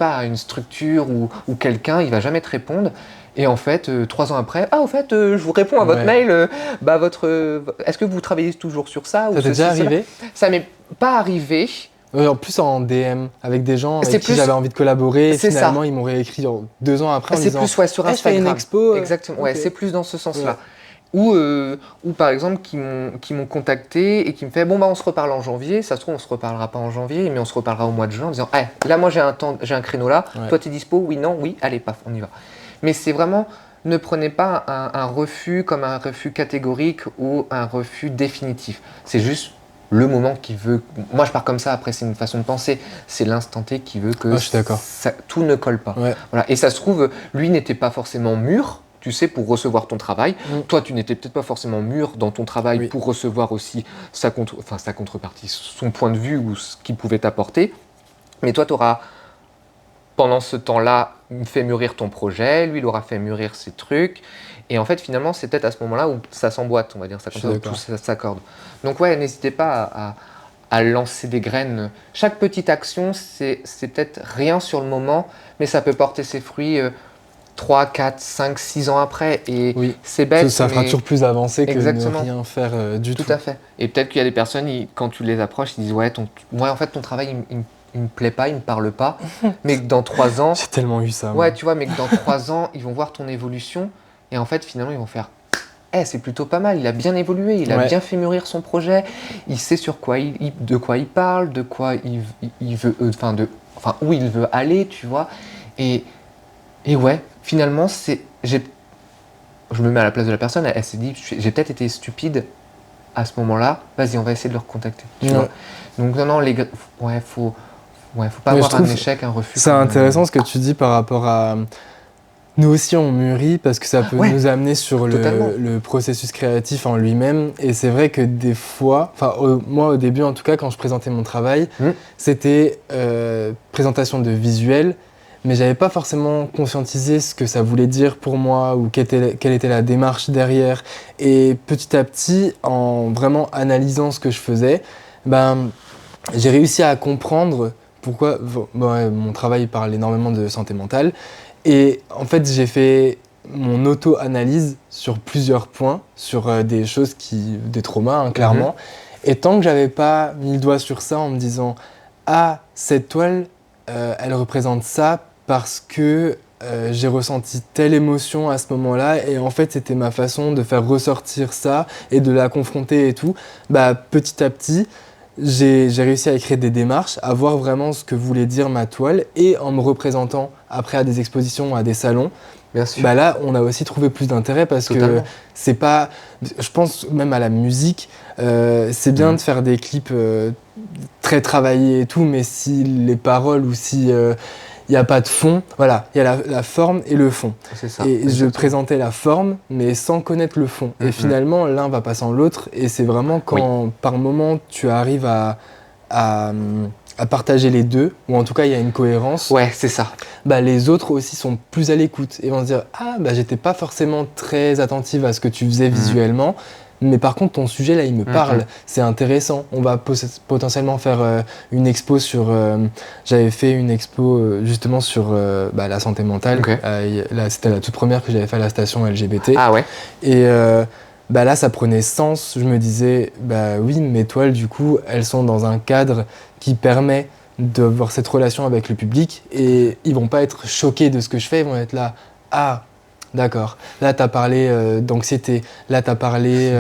[SPEAKER 3] à une structure ou quelqu'un, il va jamais te répondre. Et en fait, 3 ans après, je vous réponds à votre mail, est-ce que vous travaillez toujours sur ça?
[SPEAKER 2] Ça t'est déjà arrivé?
[SPEAKER 3] Ça m'est pas arrivé.
[SPEAKER 2] En plus en DM avec des gens avec qui j'avais envie de collaborer et finalement ils m'ont réécrit 2 ans après en disant
[SPEAKER 3] c'est plus sur Instagram.
[SPEAKER 2] Une expo.
[SPEAKER 3] Exactement, c'est plus dans ce sens-là. Ou par exemple qui m'ont contacté et qui me fait on se reparle en janvier, ça se trouve on se reparlera pas en janvier mais on se reparlera au mois de juin en disant là moi j'ai un créneau là, toi t'es dispo, oui, non, oui, allez paf, on y va. Mais c'est vraiment, ne prenez pas un refus comme un refus catégorique ou un refus définitif, c'est juste le moment qui veut. Moi, je pars comme ça. Après, c'est une façon de penser. C'est l'instant T qui veut que tout ne colle pas. Voilà. Et ça se trouve, lui n'était pas forcément mûr, tu sais, pour recevoir ton travail. Toi, tu n'étais peut-être pas forcément mûr dans ton travail pour recevoir aussi sa contrepartie, son point de vue ou ce qu'il pouvait t'apporter. Mais toi, tu auras, pendant ce temps-là, fait mûrir ton projet. Lui, il aura fait mûrir ses trucs. Et en fait, finalement, c'est peut-être à ce moment-là où ça s'emboîte, on va dire ça comme ça, où tout ça s'accorde. Donc n'hésitez pas à lancer des graines. Chaque petite action, c'est peut-être rien sur le moment, mais ça peut porter ses fruits 3, 4, 5, 6 ans après. Et c'est bête.
[SPEAKER 2] Ça fera toujours plus avancé que de ne rien faire du tout.
[SPEAKER 3] Tout à fait. Et peut-être qu'il y a des personnes, quand tu les approches, ils disent en fait, ton travail, il il me plaît pas, il me parle pas, mais que dans 3 ans,
[SPEAKER 2] J'ai tellement eu ça.
[SPEAKER 3] ouais,
[SPEAKER 2] moi.
[SPEAKER 3] tu vois, mais que dans 3 ans, ils vont voir ton évolution, et en fait, finalement, ils vont faire, c'est plutôt pas mal, il a bien évolué, il a
[SPEAKER 2] Ouais.
[SPEAKER 3] bien fait mûrir son projet, il sait sur quoi de quoi il parle, de quoi il veut, enfin, où il veut aller, tu vois, et ouais, finalement, je me mets à la place de la personne, elle s'est dit, j'ai peut-être été stupide à ce moment-là, vas-y, on va essayer de le recontacter, tu
[SPEAKER 2] Ouais.
[SPEAKER 3] vois. Donc non, les gars, faut pas
[SPEAKER 2] Mais je
[SPEAKER 3] avoir un
[SPEAKER 2] trouve
[SPEAKER 3] échec, un refus.
[SPEAKER 2] C'est
[SPEAKER 3] comme,
[SPEAKER 2] intéressant ce que tu dis par rapport à. Nous aussi, on mûrit parce que ça peut
[SPEAKER 3] Ouais,
[SPEAKER 2] nous amener sur
[SPEAKER 3] totalement.
[SPEAKER 2] le processus créatif en lui-même. Et c'est vrai que des fois, moi au début en tout cas, quand je présentais mon travail, c'était présentation de visuel, mais j'avais pas forcément conscientisé ce que ça voulait dire pour moi ou quelle était la démarche derrière. Et petit à petit, en vraiment analysant ce que je faisais, ben, j'ai réussi à comprendre pourquoi mon travail parle énormément de santé mentale. Et en fait, j'ai fait mon auto-analyse sur plusieurs points, sur des choses des traumas, hein, clairement. Et tant que j'avais pas mis le doigt sur ça en me disant ah, cette toile, elle représente ça parce que j'ai ressenti telle émotion à ce moment-là, et en fait, c'était ma façon de faire ressortir ça et de la confronter et tout. Bah, petit à petit, j'ai réussi à écrire des démarches, à voir vraiment ce que voulait dire ma toile, et en me représentant après à des expositions, à des salons,
[SPEAKER 3] Bien sûr.
[SPEAKER 2] bah là on a aussi trouvé plus d'intérêt parce
[SPEAKER 3] Totalement.
[SPEAKER 2] que c'est pas, je pense même à la musique, c'est bien de faire des clips très travaillés et tout, mais si les paroles ou si il n'y a pas de fond, voilà, il y a la forme et le fond.
[SPEAKER 3] C'est ça.
[SPEAKER 2] Et
[SPEAKER 3] exactement.
[SPEAKER 2] je présentais la forme, mais sans connaître le fond. Et finalement, l'un va pas sans l'autre. Et c'est vraiment quand, par moment, tu arrives à partager les deux, ou en tout cas, il y a une cohérence.
[SPEAKER 3] Ouais, c'est ça.
[SPEAKER 2] Bah, les autres aussi sont plus à l'écoute et vont se dire « Ah, bah, j'étais pas forcément très attentive à ce que tu faisais visuellement, mais par contre, ton sujet, là, il me parle. C'est intéressant. On va potentiellement faire une expo sur... j'avais fait une expo justement sur la santé mentale.
[SPEAKER 3] Okay.
[SPEAKER 2] Là, c'était la toute première que j'avais fait à la station LGBT.
[SPEAKER 3] Ah ouais.
[SPEAKER 2] Et là, ça prenait sens. Je me disais, bah oui, mes toiles, du coup, elles sont dans un cadre qui permet d'avoir cette relation avec le public. Et ils vont pas être choqués de ce que je fais. Ils vont être là, ah... D'accord. Là, tu as parlé d'anxiété. Là, tu as parlé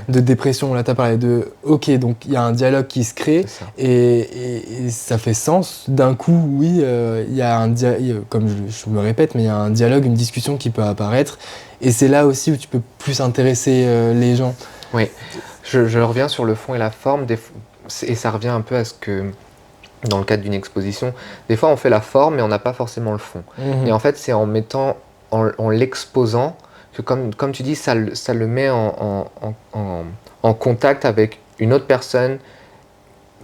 [SPEAKER 2] de dépression. Là, tu as parlé de... Ok, donc il y a un dialogue qui se crée et ça fait sens. D'un coup, oui, il y a comme je me répète, mais il y a un dialogue, une discussion qui peut apparaître. Et c'est là aussi où tu peux plus intéresser les gens.
[SPEAKER 3] Oui, je reviens sur le fond et la forme. Et ça revient un peu à ce que, dans le cadre d'une exposition, des fois on fait la forme, mais on n'a pas forcément le fond. Et en fait, c'est en mettant... En l'exposant, que comme tu dis, ça le met en contact avec une autre personne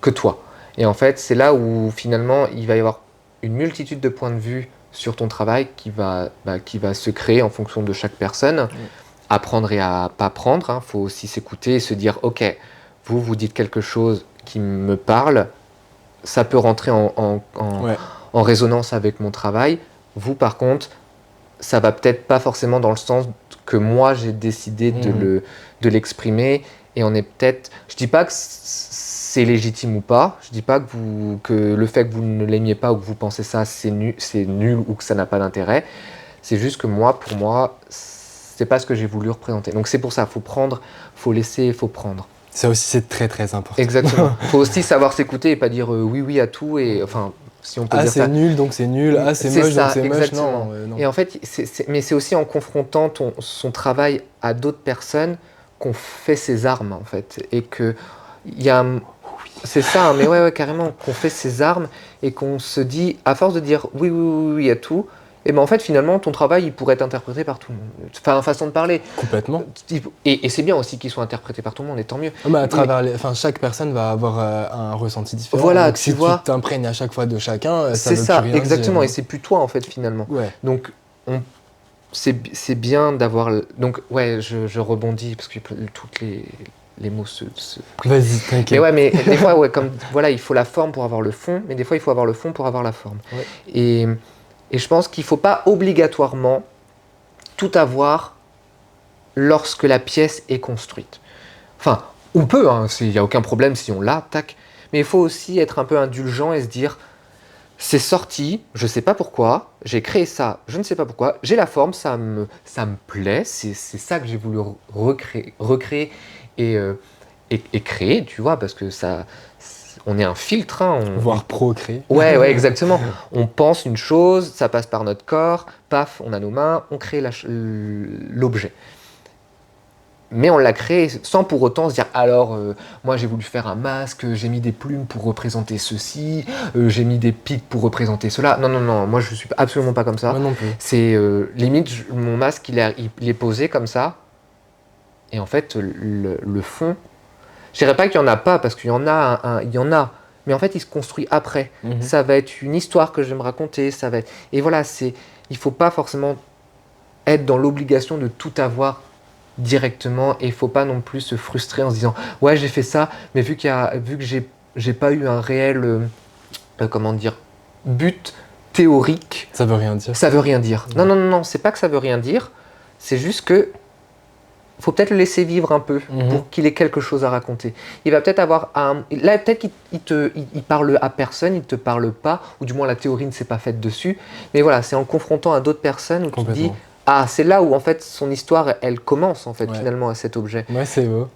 [SPEAKER 3] que toi. Et en fait, c'est là où finalement, il va y avoir une multitude de points de vue sur ton travail qui va se créer en fonction de chaque personne. Apprendre et à pas prendre, hein. Faut aussi s'écouter et se dire, ok, vous dites quelque chose qui me parle, ça peut rentrer en résonance avec mon travail. Vous, par contre, ça va peut-être pas forcément dans le sens que moi j'ai décidé de l'exprimer, et on est peut-être... Je dis pas que c'est légitime ou pas, je dis pas que le fait que vous ne l'aimiez pas ou que vous pensez ça c'est nul ou que ça n'a pas d'intérêt, c'est juste que pour moi c'est pas ce que j'ai voulu représenter. Donc c'est pour ça, faut prendre, faut laisser, faut prendre.
[SPEAKER 2] Ça aussi c'est très très important.
[SPEAKER 3] Exactement. Faut aussi savoir s'écouter et pas dire oui à tout, et enfin... Si on peut dire
[SPEAKER 2] c'est
[SPEAKER 3] ça.
[SPEAKER 2] Nul, donc c'est nul. Ah, c'est moche, donc c'est moche. Non.
[SPEAKER 3] Et en fait, mais c'est aussi en confrontant son travail à d'autres personnes qu'on fait ses armes, en fait. Et que il y a... C'est ça, mais ouais, carrément. Qu'on fait ses armes et qu'on se dit, à force de dire oui à tout, et ben en fait, finalement, ton travail, il pourrait être interprété par tout le monde. Enfin, façon de parler.
[SPEAKER 2] Complètement.
[SPEAKER 3] Et c'est bien aussi qu'il soit interprété par tout le monde, et tant mieux.
[SPEAKER 2] À travers chaque personne va avoir un ressenti différent.
[SPEAKER 3] Voilà,
[SPEAKER 2] donc,
[SPEAKER 3] tu vois.
[SPEAKER 2] Si tu t'imprègnes à chaque fois de chacun,
[SPEAKER 3] c'est ça, exactement. Et c'est plus toi, en fait, finalement.
[SPEAKER 2] Ouais.
[SPEAKER 3] Donc, c'est bien d'avoir... Donc, ouais, je rebondis, parce que toutes les mots se...
[SPEAKER 2] Vas-y, t'inquiète.
[SPEAKER 3] Mais ouais, mais des fois, comme, voilà, il faut la forme pour avoir le fond, mais des fois, il faut avoir le fond pour avoir la forme.
[SPEAKER 2] Ouais.
[SPEAKER 3] Et je pense qu'il ne faut pas obligatoirement tout avoir lorsque la pièce est construite. Enfin, on peut, il n'y a aucun problème si on l'a, tac. Mais il faut aussi être un peu indulgent et se dire, C'est sorti, je sais pas pourquoi, j'ai créé ça, je ne sais pas pourquoi, j'ai la forme, ça me plaît, c'est ça que j'ai voulu recréer et créer, tu vois, parce que ça, on est un filtre, hein,
[SPEAKER 2] Voire procréer.
[SPEAKER 3] Ouais, exactement. On pense une chose, ça passe par notre corps, paf, on a nos mains, on crée l'objet. Mais on l'a créé sans pour autant se dire alors moi j'ai voulu faire un masque, j'ai mis des plumes pour représenter ceci, j'ai mis des pics pour représenter cela. Non, moi je suis absolument pas comme ça.
[SPEAKER 2] Moi non plus.
[SPEAKER 3] C'est limite mon masque il est posé comme ça. Et en fait le fond, je dirais pas qu'il y en a pas parce qu'il y en a il y en a, mais en fait il se construit après. Ça va être une histoire que je vais me raconter, ça va être et voilà, il faut pas forcément être dans l'obligation de tout avoir directement et il faut pas non plus se frustrer en se disant ouais j'ai fait ça mais vu que j'ai pas eu un réel comment dire but théorique,
[SPEAKER 2] ça veut rien dire.
[SPEAKER 3] Ça veut rien dire. Non, c'est pas que ça veut rien dire, c'est juste que faut peut-être le laisser vivre un peu pour qu'il ait quelque chose à raconter. Il va peut-être avoir là peut-être qu'il parle à personne, il te parle pas ou du moins la théorie ne s'est pas faite dessus, mais voilà, c'est en le confrontant à d'autres personnes où tu te dis ah, c'est là où en fait son histoire elle commence en fait finalement à cet objet.
[SPEAKER 2] Ouais, c'est beau.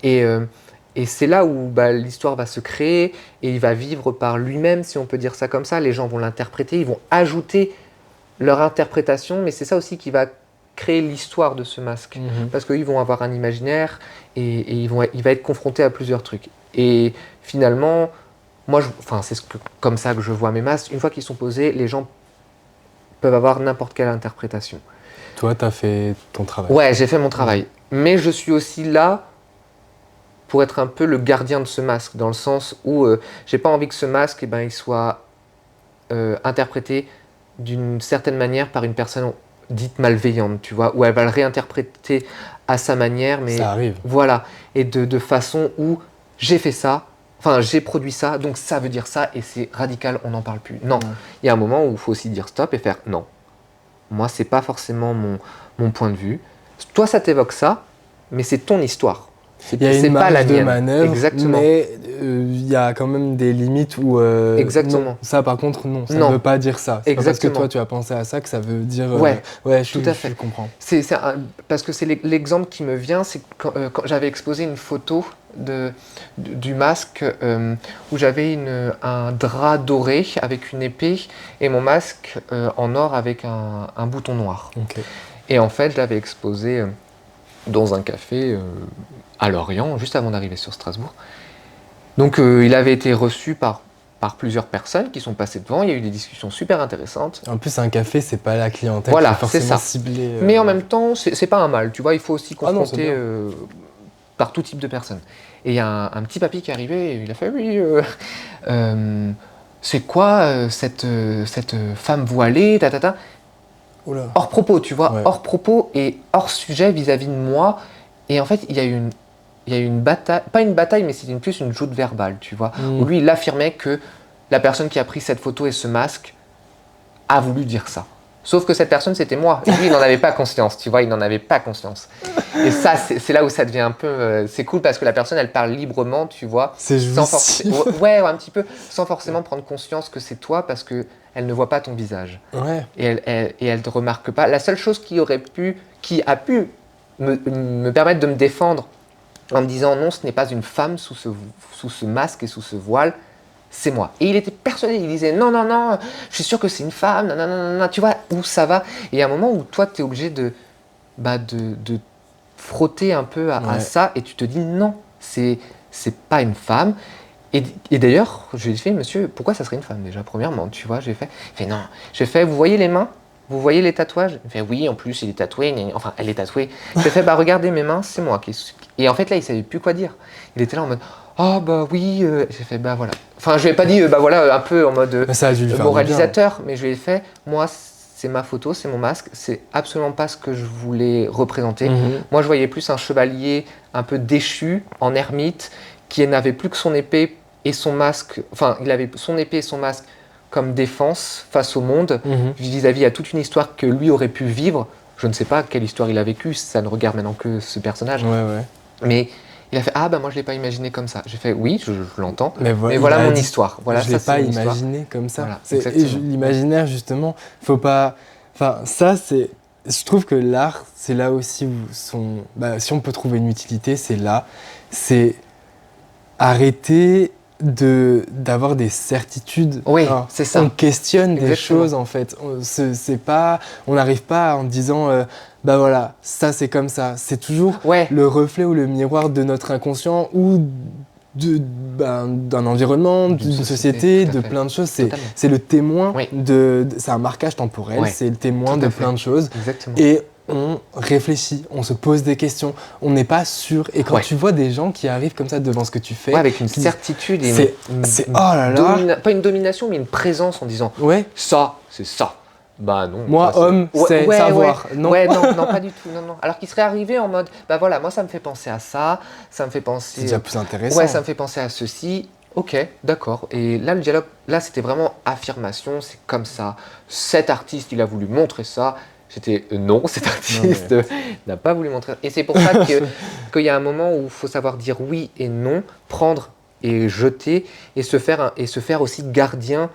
[SPEAKER 3] Et c'est là où l'histoire va se créer et il va vivre par lui-même, si on peut dire ça comme ça. Les gens vont l'interpréter, ils vont ajouter leur interprétation, mais c'est ça aussi qui va créer l'histoire de ce masque. Parce qu'ils vont avoir un imaginaire et il va être confronté à plusieurs trucs. Et finalement, moi, c'est comme ça que je vois mes masques. Une fois qu'ils sont posés, les gens peuvent avoir n'importe quelle interprétation.
[SPEAKER 2] Toi, tu as fait ton travail.
[SPEAKER 3] Ouais, j'ai fait mon travail. Mais je suis aussi là pour être un peu le gardien de ce masque, dans le sens où j'ai pas envie que ce masque il soit interprété d'une certaine manière par une personne dite malveillante, tu vois, où elle va le réinterpréter à sa manière. Mais
[SPEAKER 2] ça arrive.
[SPEAKER 3] Voilà. Et de façon où j'ai fait ça, enfin j'ai produit ça, donc ça veut dire ça, et c'est radical, on n'en parle plus. Non, il y a un moment où il faut aussi dire stop et faire non. Moi, c'est pas forcément mon point de vue. Toi, ça t'évoque ça, mais c'est ton histoire.
[SPEAKER 2] Il y a une marge de manœuvre,
[SPEAKER 3] exactement.
[SPEAKER 2] Mais il y a quand même des limites où...
[SPEAKER 3] exactement.
[SPEAKER 2] Non, ça, par contre, non, ça ne veut pas dire ça. C'est pas parce que toi, tu as pensé à ça que ça veut dire...
[SPEAKER 3] ouais,
[SPEAKER 2] tout à fait. Je comprends.
[SPEAKER 3] Parce que c'est l'exemple qui me vient, c'est quand j'avais exposé une photo du masque où j'avais un drap doré avec une épée et mon masque en or avec un bouton noir.
[SPEAKER 2] Okay.
[SPEAKER 3] Et en fait, je l'avais exposé dans un café à Lorient, juste avant d'arriver sur Strasbourg. Donc il avait été reçu par plusieurs personnes qui sont passées devant, il y a eu des discussions super intéressantes.
[SPEAKER 2] En plus, un café, c'est pas la clientèle
[SPEAKER 3] voilà,
[SPEAKER 2] qui est forcément
[SPEAKER 3] ça.
[SPEAKER 2] Ciblée.
[SPEAKER 3] Mais en même temps, c'est pas un mal, tu vois, il faut aussi confronter par tout type de personnes. Et il y a un petit papy qui est arrivé, et il a fait oui, c'est quoi cette femme voilée, tatata. Hors propos, tu vois, hors propos et hors sujet vis-à-vis de moi. Et en fait, il y a eu une bataille, pas une bataille, mais c'était plus une joute verbale, tu vois, où lui, il affirmait que la personne qui a pris cette photo et ce masque a voulu dire ça. Sauf que cette personne, c'était moi. Et lui, il n'en avait pas conscience, tu vois, il n'en avait pas conscience. Et ça, c'est là où ça devient un peu... c'est cool parce que la personne, elle parle librement, tu vois.
[SPEAKER 2] C'est jouissif.
[SPEAKER 3] Ouais, un petit peu, sans forcément prendre conscience que c'est toi parce qu'elle ne voit pas ton visage.
[SPEAKER 2] Ouais.
[SPEAKER 3] Et elle ne te remarque pas. La seule chose qui a pu me permettre de me défendre en me disant non, ce n'est pas une femme sous ce masque et sous ce voile, c'est moi. Et il était persuadé, il disait non, je suis sûr que c'est une femme, non, tu vois où ça va. Et il y a un moment où toi, tu es obligé de frotter un peu à ça et tu te dis non, c'est pas une femme. Et d'ailleurs, je lui ai fait, monsieur, pourquoi ça serait une femme déjà, premièrement, tu vois, il fait non. J'ai fait, vous voyez les mains? Vous voyez les tatouages? Il fait oui, en plus il est tatoué, enfin elle est tatouée. J'ai fait regardez mes mains, c'est moi. Et en fait là il savait plus quoi dire. Il était là en mode ah bah oui. J'ai fait voilà. Enfin je lui ai pas dit voilà un peu en mode moralisateur, mais je lui ai fait moi c'est ma photo, c'est mon masque, c'est absolument pas ce que je voulais représenter. Moi je voyais plus un chevalier un peu déchu, en ermite, qui n'avait plus que son épée et son masque. Enfin il avait son épée et son masque comme défense face au monde, vis-à-vis à toute une histoire que lui aurait pu vivre. Je ne sais pas quelle histoire il a vécue, ça ne regarde maintenant que ce personnage.
[SPEAKER 2] Ouais.
[SPEAKER 3] Mais Il a fait ah bah moi je l'ai pas imaginé comme ça. J'ai fait oui, je l'entends.
[SPEAKER 2] Mais
[SPEAKER 3] voilà
[SPEAKER 2] il a
[SPEAKER 3] mon
[SPEAKER 2] dit,
[SPEAKER 3] histoire. Voilà,
[SPEAKER 2] je l'ai
[SPEAKER 3] ça
[SPEAKER 2] pas
[SPEAKER 3] c'est mon histoire.
[SPEAKER 2] imaginé comme ça.
[SPEAKER 3] Voilà,
[SPEAKER 2] Et
[SPEAKER 3] exactement.
[SPEAKER 2] l'imaginaire justement, faut pas. Enfin, ça c'est. Je trouve que l'art, c'est là aussi où si on peut trouver une utilité, c'est là. C'est arrêter d'avoir des certitudes.
[SPEAKER 3] Oui,
[SPEAKER 2] Enfin,
[SPEAKER 3] c'est ça.
[SPEAKER 2] on questionne des
[SPEAKER 3] Exactement.
[SPEAKER 2] choses en fait. On n'arrive pas en disant bah voilà, ça c'est comme ça. C'est toujours
[SPEAKER 3] Ouais.
[SPEAKER 2] le reflet ou le miroir de notre inconscient ou d'un environnement, d'une société,
[SPEAKER 3] tout à
[SPEAKER 2] de
[SPEAKER 3] fait.
[SPEAKER 2] plein de choses.
[SPEAKER 3] Totalement.
[SPEAKER 2] C'est le témoin
[SPEAKER 3] Oui.
[SPEAKER 2] c'est un marquage temporel,
[SPEAKER 3] Ouais.
[SPEAKER 2] c'est le témoin
[SPEAKER 3] Tout
[SPEAKER 2] de
[SPEAKER 3] à fait.
[SPEAKER 2] plein de choses.
[SPEAKER 3] Exactement.
[SPEAKER 2] Et on réfléchit, on se pose des questions, on n'est pas sûr. Et quand
[SPEAKER 3] Ouais.
[SPEAKER 2] tu vois des gens qui arrivent comme ça devant ce que tu fais,
[SPEAKER 3] Ouais, avec une
[SPEAKER 2] qui-
[SPEAKER 3] certitude et
[SPEAKER 2] c'est oh là là.
[SPEAKER 3] pas une domination, mais une présence en disant
[SPEAKER 2] Ouais,
[SPEAKER 3] ça, c'est ça. Bah non.
[SPEAKER 2] moi,
[SPEAKER 3] ça,
[SPEAKER 2] homme, c'est savoir.
[SPEAKER 3] Ouais.
[SPEAKER 2] Non.
[SPEAKER 3] Ouais, non, pas du tout. Non. Alors qu'il serait arrivé en mode, bah voilà, moi ça me fait penser à ça, ça me fait penser.
[SPEAKER 2] C'est déjà plus intéressant.
[SPEAKER 3] Ouais, ça me fait penser à ceci. Ok, d'accord. Et là, le dialogue, là, c'était vraiment affirmation, c'est comme ça. Cet artiste, il a voulu montrer ça. J'étais non, cet artiste n'a pas voulu montrer. Et c'est pour ça qu'il y a un moment où il faut savoir dire oui et non, prendre et jeter, et se faire aussi gardien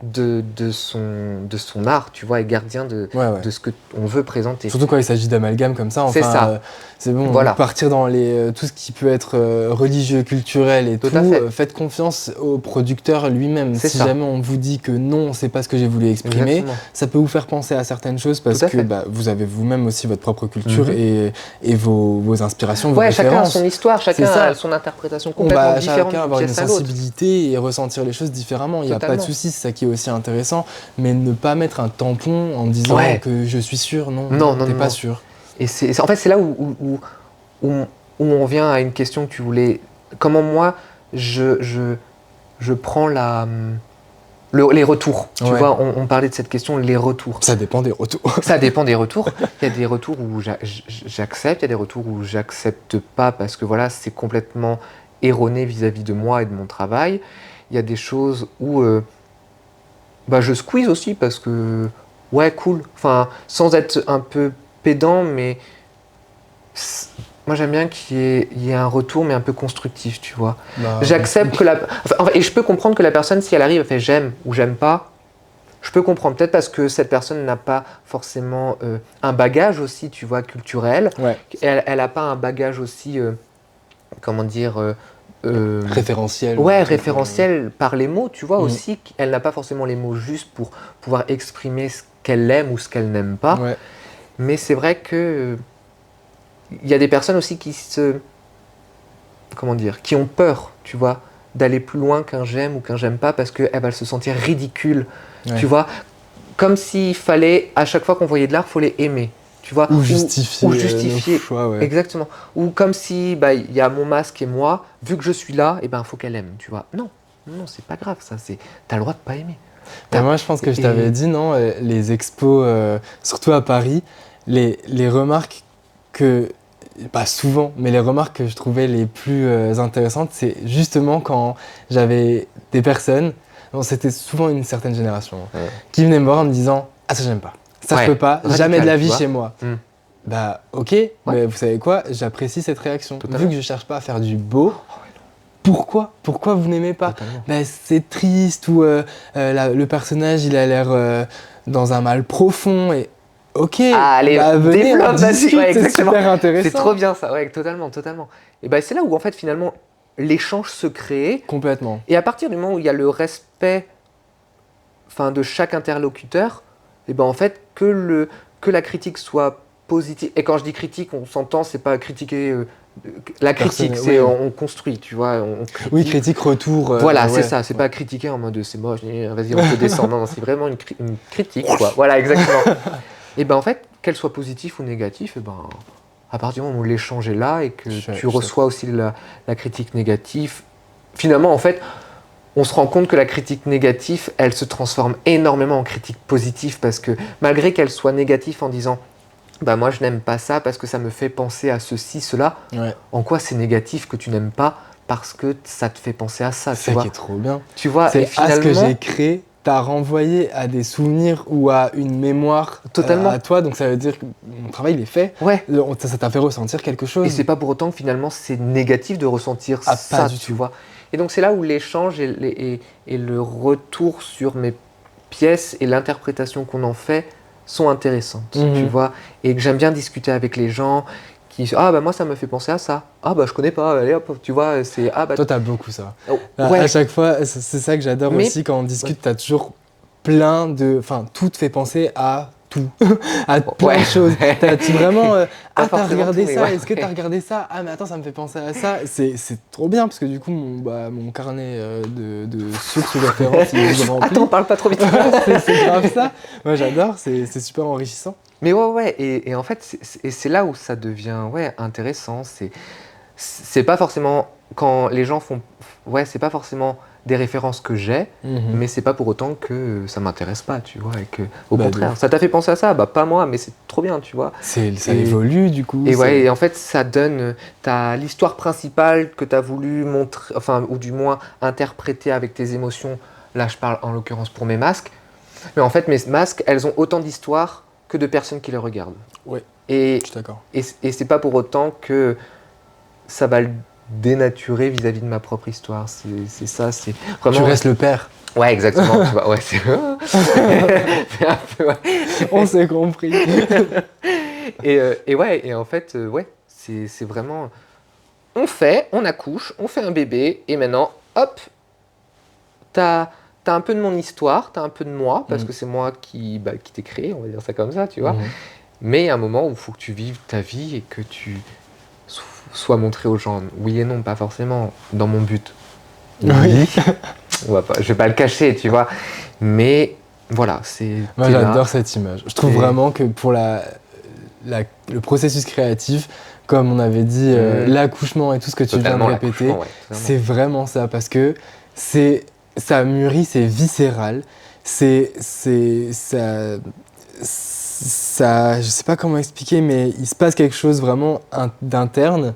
[SPEAKER 3] de son art, tu vois, et gardien de ce qu'on veut présenter.
[SPEAKER 2] Surtout quand il s'agit d'amalgame comme ça,
[SPEAKER 3] C'est ça.
[SPEAKER 2] C'est bon,
[SPEAKER 3] Voilà.
[SPEAKER 2] partir dans tout ce qui peut être religieux, culturel et
[SPEAKER 3] Tout
[SPEAKER 2] tout.
[SPEAKER 3] à fait.
[SPEAKER 2] Faites confiance au producteur lui-même.
[SPEAKER 3] C'est
[SPEAKER 2] Si
[SPEAKER 3] ça.
[SPEAKER 2] jamais on vous dit que non, c'est pas ce que j'ai voulu exprimer,
[SPEAKER 3] Exactement.
[SPEAKER 2] ça peut vous faire penser à certaines choses parce
[SPEAKER 3] Tout à
[SPEAKER 2] que
[SPEAKER 3] fait.
[SPEAKER 2] vous avez vous-même aussi votre propre culture et vos inspirations, vos
[SPEAKER 3] Ouais, chacun a
[SPEAKER 2] références.
[SPEAKER 3] son histoire, chacun
[SPEAKER 2] C'est ça.
[SPEAKER 3] a son interprétation
[SPEAKER 2] On
[SPEAKER 3] complètement
[SPEAKER 2] va
[SPEAKER 3] différente
[SPEAKER 2] chacun
[SPEAKER 3] d'une
[SPEAKER 2] avoir une
[SPEAKER 3] pièce à l'autre.
[SPEAKER 2] sensibilité et ressentir les choses différemment. Il n'y a pas de
[SPEAKER 3] Totalement.
[SPEAKER 2] souci, c'est ça qui est aussi intéressant. Mais ne pas mettre un tampon en disant
[SPEAKER 3] Ouais.
[SPEAKER 2] que je suis sûr, non,
[SPEAKER 3] Non,
[SPEAKER 2] t'es pas
[SPEAKER 3] non.
[SPEAKER 2] sûr.
[SPEAKER 3] Et en fait, c'est là où on vient à une question que tu voulais. Comment moi, je prends les retours. Tu
[SPEAKER 2] Ouais.
[SPEAKER 3] vois, on parlait de cette question, les retours.
[SPEAKER 2] Ça dépend des retours.
[SPEAKER 3] Ça dépend des retours. Il y a des retours où j'accepte, il y a des retours où j'accepte pas parce que voilà, c'est complètement erroné vis-à-vis de moi et de mon travail. Il y a des choses où je squeeze aussi parce que ouais, cool. Enfin, sans être un peu pédant, mais moi j'aime bien qu'il y ait un retour, mais un peu constructif, tu vois. J'accepte que et je peux comprendre que la personne, si elle arrive, elle fait j'aime ou j'aime pas. Je peux comprendre, peut-être parce que cette personne n'a pas forcément un bagage aussi, tu vois, culturel.
[SPEAKER 2] Ouais.
[SPEAKER 3] Elle n'a pas un bagage aussi, comment dire...
[SPEAKER 2] Référentiel.
[SPEAKER 3] Ouais, référentiel par les mots, tu vois, aussi. Elle n'a pas forcément les mots justes pour pouvoir exprimer ce qu'elle aime ou ce qu'elle n'aime pas.
[SPEAKER 2] Ouais.
[SPEAKER 3] Mais c'est vrai que il y a des personnes aussi qui qui ont peur, tu vois, d'aller plus loin qu'un j'aime ou qu'un j'aime pas parce qu'elle va se sentir ridicule, tu vois. Comme s'il fallait, à chaque fois qu'on voyait de l'art, il fallait aimer, tu vois.
[SPEAKER 2] Ou justifier.
[SPEAKER 3] Justifier.
[SPEAKER 2] Nos choix, ouais.
[SPEAKER 3] Exactement. Ou comme si, il y a mon masque et moi, vu que je suis là, il faut qu'elle aime, tu vois. Non, c'est pas grave, ça. T'as le droit de pas aimer.
[SPEAKER 2] Mais moi, je pense que je t'avais dit, non, les expos, surtout à Paris, les remarques que, pas souvent, mais les remarques que je trouvais les plus intéressantes, c'est justement quand j'avais des personnes, c'était souvent une certaine génération, qui venaient me voir en me disant « Ah, ça, j'aime pas. Ça, je peux pas.
[SPEAKER 3] Radical,
[SPEAKER 2] jamais de la
[SPEAKER 3] tu
[SPEAKER 2] vie
[SPEAKER 3] vois.
[SPEAKER 2] chez moi. Bah, ok, mais vous savez quoi, j'apprécie cette réaction. Vu que je cherche pas à faire du beau, pourquoi vous n'aimez pas? C'est triste ou le personnage il a l'air dans un mal profond et ok,
[SPEAKER 3] allez,
[SPEAKER 2] venez,
[SPEAKER 3] développe, vas-y,
[SPEAKER 2] discute,
[SPEAKER 3] ouais,
[SPEAKER 2] c'est
[SPEAKER 3] exactement.
[SPEAKER 2] super intéressant.
[SPEAKER 3] C'est trop bien ça, ouais, totalement. Et c'est là où en fait finalement l'échange se crée.
[SPEAKER 2] Complètement.
[SPEAKER 3] Et à partir du moment où il y a le respect de chaque interlocuteur, et en fait que la critique soit positive. Et quand je dis critique, on s'entend, c'est pas critiquer la critique, c'est on construit, tu vois. On critique.
[SPEAKER 2] Oui, critique, retour.
[SPEAKER 3] Voilà, c'est ça, c'est pas critiquer en mode c'est moche, vas-y, on te descend. Non, c'est vraiment une critique, quoi. Voilà, exactement. Et en fait, qu'elle soit positive ou négative, à partir du moment où l'échange est là et que tu reçois aussi la critique négative, finalement, en fait, on se rend compte que la critique négative, elle se transforme énormément en critique positive parce que malgré qu'elle soit négative en disant moi je n'aime pas ça parce que ça me fait penser à ceci, cela, en quoi c'est négatif que tu n'aimes pas parce que ça te fait penser à ça,
[SPEAKER 2] c'est ça qui est trop bien.
[SPEAKER 3] Tu vois,
[SPEAKER 2] c'est
[SPEAKER 3] et finalement,
[SPEAKER 2] ce que j'ai créé t'a renvoyé à des souvenirs ou à une mémoire
[SPEAKER 3] Totalement.
[SPEAKER 2] À toi, donc ça veut dire que mon travail il est fait.
[SPEAKER 3] Ouais.
[SPEAKER 2] Ça t'a fait ressentir quelque chose.
[SPEAKER 3] Et c'est pas pour autant que finalement c'est négatif de ressentir
[SPEAKER 2] Ah,
[SPEAKER 3] ça,
[SPEAKER 2] pas du
[SPEAKER 3] tu
[SPEAKER 2] tout.
[SPEAKER 3] vois. Et donc c'est là où l'échange et le retour sur mes pièces et l'interprétation qu'on en fait sont intéressantes, tu vois. Et que j'aime bien discuter avec les gens qui ah bah moi ça me fait penser à ça. Ah bah je connais pas, allez hop, tu vois, c'est ah bah
[SPEAKER 2] Toi t'as beaucoup ça.
[SPEAKER 3] oh,
[SPEAKER 2] À chaque fois, c'est ça que j'adore aussi quand on discute, t'as toujours plein de... Enfin, tout te fait penser à tout, à plein de choses. Vraiment, ah t'as regardé ça, est-ce que t'as regardé ça? Ah mais attends, ça me fait penser à ça. C'est trop bien parce que du coup, mon carnet de sources ou références, il se remplit.
[SPEAKER 3] Attends, parle pas trop vite.
[SPEAKER 2] C'est grave ça. Moi j'adore, c'est super enrichissant.
[SPEAKER 3] Mais ouais, et en fait, c'est là où ça devient intéressant. C'est pas forcément, quand les gens font... Ouais, c'est pas forcément des références que j'ai, mais c'est pas pour autant que ça m'intéresse pas, tu vois. Et que, au contraire, ça t'a fait penser à ça? Bah pas moi, mais c'est trop bien, tu vois.
[SPEAKER 2] Ça évolue du coup.
[SPEAKER 3] Et en fait, ça donne... T'as l'histoire principale que t'as voulu montrer, enfin, ou du moins interpréter avec tes émotions. Là, je parle en l'occurrence pour mes masques. Mais en fait, mes masques, elles ont autant d'histoires que de personnes qui les regardent.
[SPEAKER 2] Ouais,
[SPEAKER 3] et,
[SPEAKER 2] je suis d'accord.
[SPEAKER 3] Et c'est pas pour autant que ça va le dénaturer vis-à-vis de ma propre histoire. C'est ça, c'est vraiment...
[SPEAKER 2] Tu restes le père.
[SPEAKER 3] Ouais, exactement. Tu vois, ouais, c'est un peu, ouais.
[SPEAKER 2] On s'est compris.
[SPEAKER 3] et en fait, c'est vraiment... On accouche, on fait un bébé, et maintenant, hop, t'as un peu de mon histoire, t'as un peu de moi, parce que c'est moi qui t'ai créé, on va dire ça comme ça, tu vois. Mais il y a un moment où il faut que tu vives ta vie et que tu sois montré aux gens. Oui et non, pas forcément dans mon but.
[SPEAKER 2] Oui.
[SPEAKER 3] Je vais pas le cacher, tu vois. Mais voilà, c'est...
[SPEAKER 2] Moi, j'adore cette image. Je trouve vraiment que pour le processus créatif, comme on avait dit, l'accouchement et tout ce que tu viens de répéter, c'est vraiment ça, parce que ça mûrit, c'est viscéral, ça, je sais pas comment expliquer, mais il se passe quelque chose vraiment d'interne.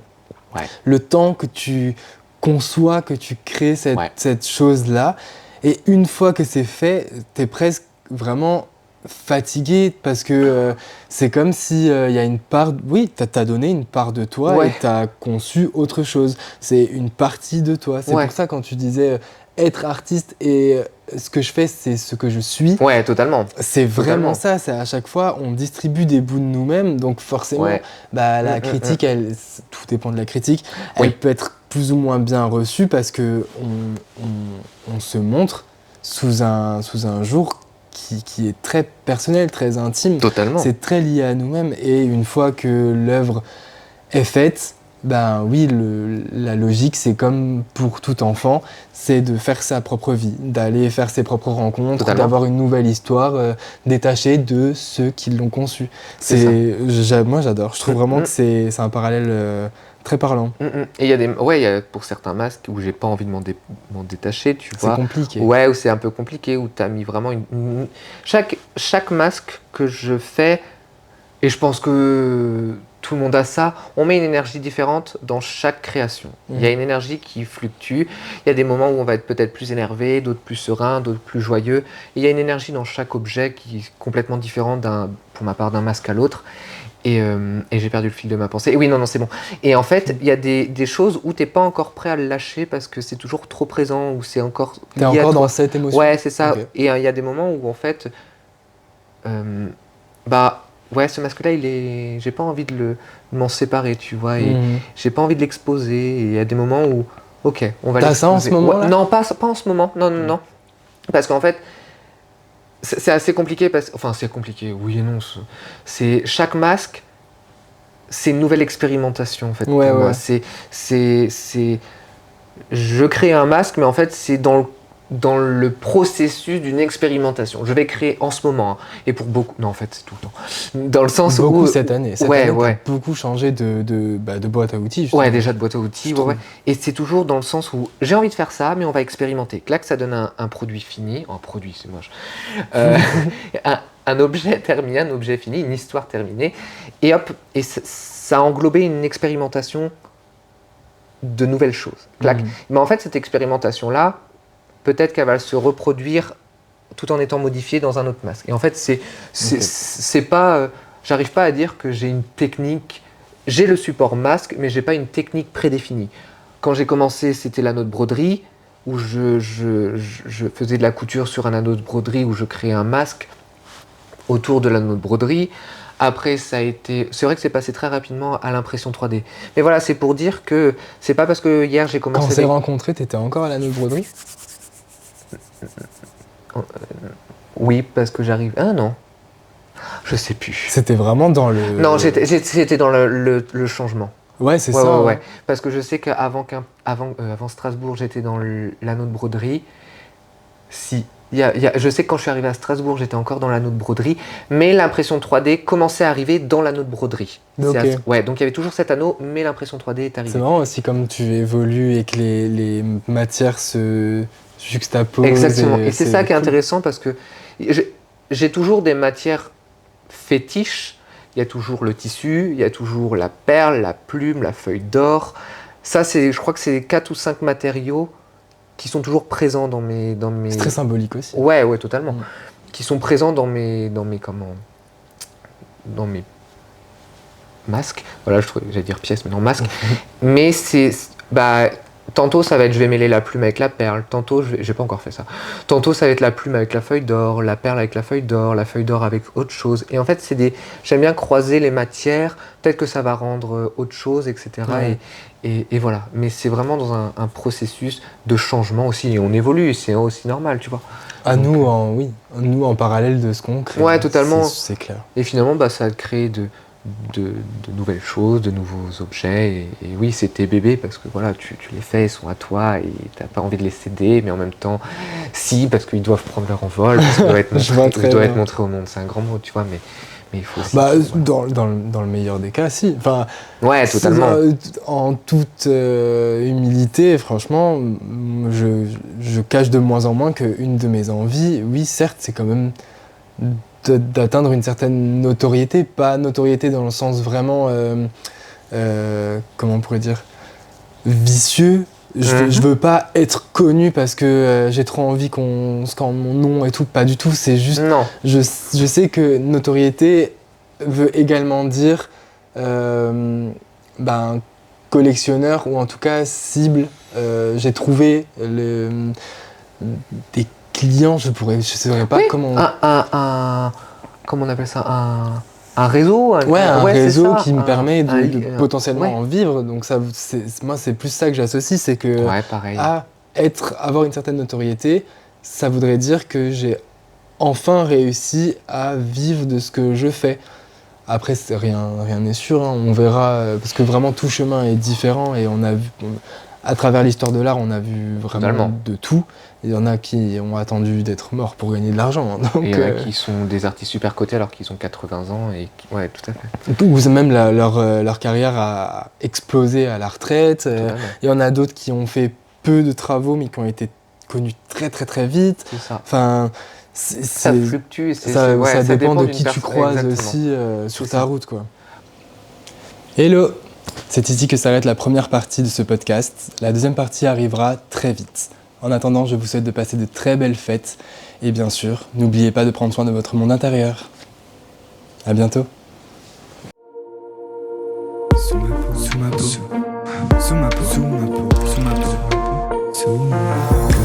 [SPEAKER 3] Ouais.
[SPEAKER 2] Le temps que tu conçois, que tu crées cette chose-là, et une fois que c'est fait, t'es presque vraiment fatigué parce que c'est comme si y a une part, oui, t'as donné une part de toi et t'as conçu autre chose. C'est une partie de toi. C'est pour ça quand tu disais être artiste et ce que je fais, c'est ce que je suis.
[SPEAKER 3] Ouais, totalement.
[SPEAKER 2] C'est vraiment ça. C'est à chaque fois, on distribue des bouts de nous-mêmes, donc forcément, la critique, tout dépend de la critique. Elle peut être plus ou moins bien reçue parce que on se montre sous un jour qui est très personnel, très intime.
[SPEAKER 3] Totalement.
[SPEAKER 2] C'est très lié à nous-mêmes. Et une fois que l'œuvre est faite, ben oui, la logique, c'est comme pour tout enfant, c'est de faire sa propre vie, d'aller faire ses propres rencontres, d'avoir une nouvelle histoire détachée de ceux qui l'ont conçue. Moi, j'adore. Je trouve vraiment que c'est un parallèle très parlant.
[SPEAKER 3] Et il y a pour certains masques où j'ai pas envie de m'en détacher, tu vois.
[SPEAKER 2] C'est compliqué.
[SPEAKER 3] Ouais, où c'est un peu compliqué, où tu as mis vraiment chaque masque que je fais, et je pense que tout le monde a ça, on met une énergie différente dans chaque création. Il y a une énergie qui fluctue, il y a des moments où on va être peut-être plus énervé, d'autres plus serein, d'autres plus joyeux. Et il y a une énergie dans chaque objet qui est complètement différente pour ma part d'un masque à l'autre. Et j'ai perdu le fil de ma pensée. Et oui, non, c'est bon. Et en fait, il y a des choses où tu n'es pas encore prêt à le lâcher parce que c'est toujours trop présent, ou c'est encore...
[SPEAKER 2] Tu es encore dans cette émotion.
[SPEAKER 3] Ouais, c'est ça. Okay. Et il y a des moments où, en fait, ce masque-là, j'ai pas envie de m'en séparer, tu vois. Et j'ai pas envie de l'exposer. Et il y a des moments où, ok, on va l'exposer.
[SPEAKER 2] T'as ça en ce moment là?
[SPEAKER 3] Non, pas en ce moment. Non. Parce qu'en fait, c'est assez compliqué. C'est compliqué, oui et non. Chaque masque, c'est une nouvelle expérimentation, en fait.
[SPEAKER 2] Ouais.
[SPEAKER 3] Je crée un masque, mais en fait, c'est dans le processus d'une expérimentation. Je vais créer en ce moment, et pour beaucoup... Non, en fait, c'est tout le temps. Dans le sens
[SPEAKER 2] beaucoup
[SPEAKER 3] où...
[SPEAKER 2] cette année. Cette année, t'as beaucoup changé de boîte à outils. Justement.
[SPEAKER 3] Ouais, déjà de boîte à outils. Et c'est toujours dans le sens où j'ai envie de faire ça, mais on va expérimenter. Là, que ça donne un produit fini. Un produit, c'est moche. Un objet terminé, un objet fini, une histoire terminée. Et hop, et ça a englobé une expérimentation de nouvelles choses. Mais en fait, cette expérimentation-là, peut-être qu'elle va se reproduire tout en étant modifié dans un autre masque. Et en fait, c'est pas, j'arrive pas à dire que j'ai une technique. J'ai le support masque, mais j'ai pas une technique prédéfinie. Quand j'ai commencé, c'était l'anneau de broderie, où je faisais de la couture sur un anneau de broderie, où je créais un masque autour de l'anneau de broderie. Après, c'est vrai que c'est passé très rapidement à l'impression 3D. Mais voilà, c'est pour dire que c'est pas parce que hier j'ai commencé.
[SPEAKER 2] Quand on s'est rencontrés, t'étais encore à l'anneau de broderie ?
[SPEAKER 3] Oui, parce que j'arrive. Ah non, je sais plus.
[SPEAKER 2] C'était vraiment dans le.
[SPEAKER 3] Non, c'était dans le changement.
[SPEAKER 2] Ouais, c'est ça.
[SPEAKER 3] Ouais. Parce que je sais qu'avant Strasbourg, j'étais dans l'anneau de broderie. Si. Je sais que quand je suis arrivé à Strasbourg, j'étais encore dans l'anneau de broderie, mais l'impression 3D commençait à arriver dans l'anneau de broderie.
[SPEAKER 2] Okay.
[SPEAKER 3] Ouais, donc il y avait toujours cet anneau, mais l'impression 3D est arrivée.
[SPEAKER 2] C'est marrant aussi comme tu évolues et que les matières se juxtaposent.
[SPEAKER 3] Exactement, et c'est ça qui est
[SPEAKER 2] cool.
[SPEAKER 3] Intéressant parce que j'ai toujours des matières fétiches. Il y a toujours le tissu, il y a toujours la perle, la plume, la feuille d'or. Ça, je crois que c'est 4 ou 5 matériaux qui sont toujours présents dans mes...
[SPEAKER 2] C'est très symbolique aussi.
[SPEAKER 3] Ouais, totalement. Qui sont présents dans mes masques. Voilà, j'allais dire pièces, mais non, masques. Mais tantôt, ça va être je vais mêler la plume avec la perle. Tantôt, j'ai pas encore fait ça. Tantôt, ça va être la plume avec la feuille d'or, la perle avec la feuille d'or avec autre chose. Et en fait, j'aime bien croiser les matières. Peut-être que ça va rendre autre chose, etc. Ouais. Et voilà. Mais c'est vraiment dans un processus de changement aussi. Et on évolue, c'est aussi normal, tu vois.
[SPEAKER 2] Nous, en parallèle de ce qu'on crée.
[SPEAKER 3] Ouais, totalement.
[SPEAKER 2] C'est clair.
[SPEAKER 3] Et finalement, ça a créé de nouvelles choses, de nouveaux objets. Et oui, c'est tes bébés parce que voilà, tu les fais, ils sont à toi et t'as pas envie de les céder, mais en même temps, si, parce qu'ils doivent prendre leur envol, parce qu'ils doivent être montrés au monde. C'est un grand mot, tu vois, mais il faut aussi.
[SPEAKER 2] Dans le meilleur des cas, si. Enfin,
[SPEAKER 3] ouais, totalement.
[SPEAKER 2] En toute humilité, franchement, je cache de moins en moins qu'une de mes envies, oui, certes, c'est quand même d'atteindre une certaine notoriété, pas notoriété dans le sens vraiment, comment on pourrait dire, vicieux. Je veux pas être connu parce que j'ai trop envie qu'on scande mon nom et tout, pas du tout, c'est juste,
[SPEAKER 3] non.
[SPEAKER 2] Je sais que notoriété veut également dire collectionneur ou en tout cas cible. J'ai trouvé des clients, je saurais pas comment...
[SPEAKER 3] Comment on appelle ça, un réseau
[SPEAKER 2] un réseau qui me permet de potentiellement en vivre. Donc moi, c'est plus ça que j'associe, c'est que
[SPEAKER 3] pareil.
[SPEAKER 2] Avoir une certaine notoriété, ça voudrait dire que j'ai enfin réussi à vivre de ce que je fais. Après, rien n'est sûr, hein, on verra, parce que vraiment tout chemin est différent et on a vu... À travers l'histoire de l'art, on a vu vraiment de tout. Il y en a qui ont attendu d'être morts pour gagner de l'argent. Donc,
[SPEAKER 3] et il y en a qui sont des artistes super cotés alors qu'ils ont 80 ans. Ouais, tout à fait.
[SPEAKER 2] Ou même leur carrière a explosé à la retraite. Il y en a d'autres qui ont fait peu de travaux mais qui ont été connus très très très vite.
[SPEAKER 3] C'est ça.
[SPEAKER 2] Enfin,
[SPEAKER 3] ça fluctue.
[SPEAKER 2] Ça dépend de qui tu croises aussi sur ta route, quoi. Hello! C'est ici que s'arrête la première partie de ce podcast. La deuxième partie arrivera très vite. En attendant, je vous souhaite de passer de très belles fêtes. Et bien sûr, n'oubliez pas de prendre soin de votre monde intérieur. À bientôt.
[SPEAKER 1] Sous ma peau, sous ma peau, sous ma peau, sous ma peau, sous ma peau, sous ma peau.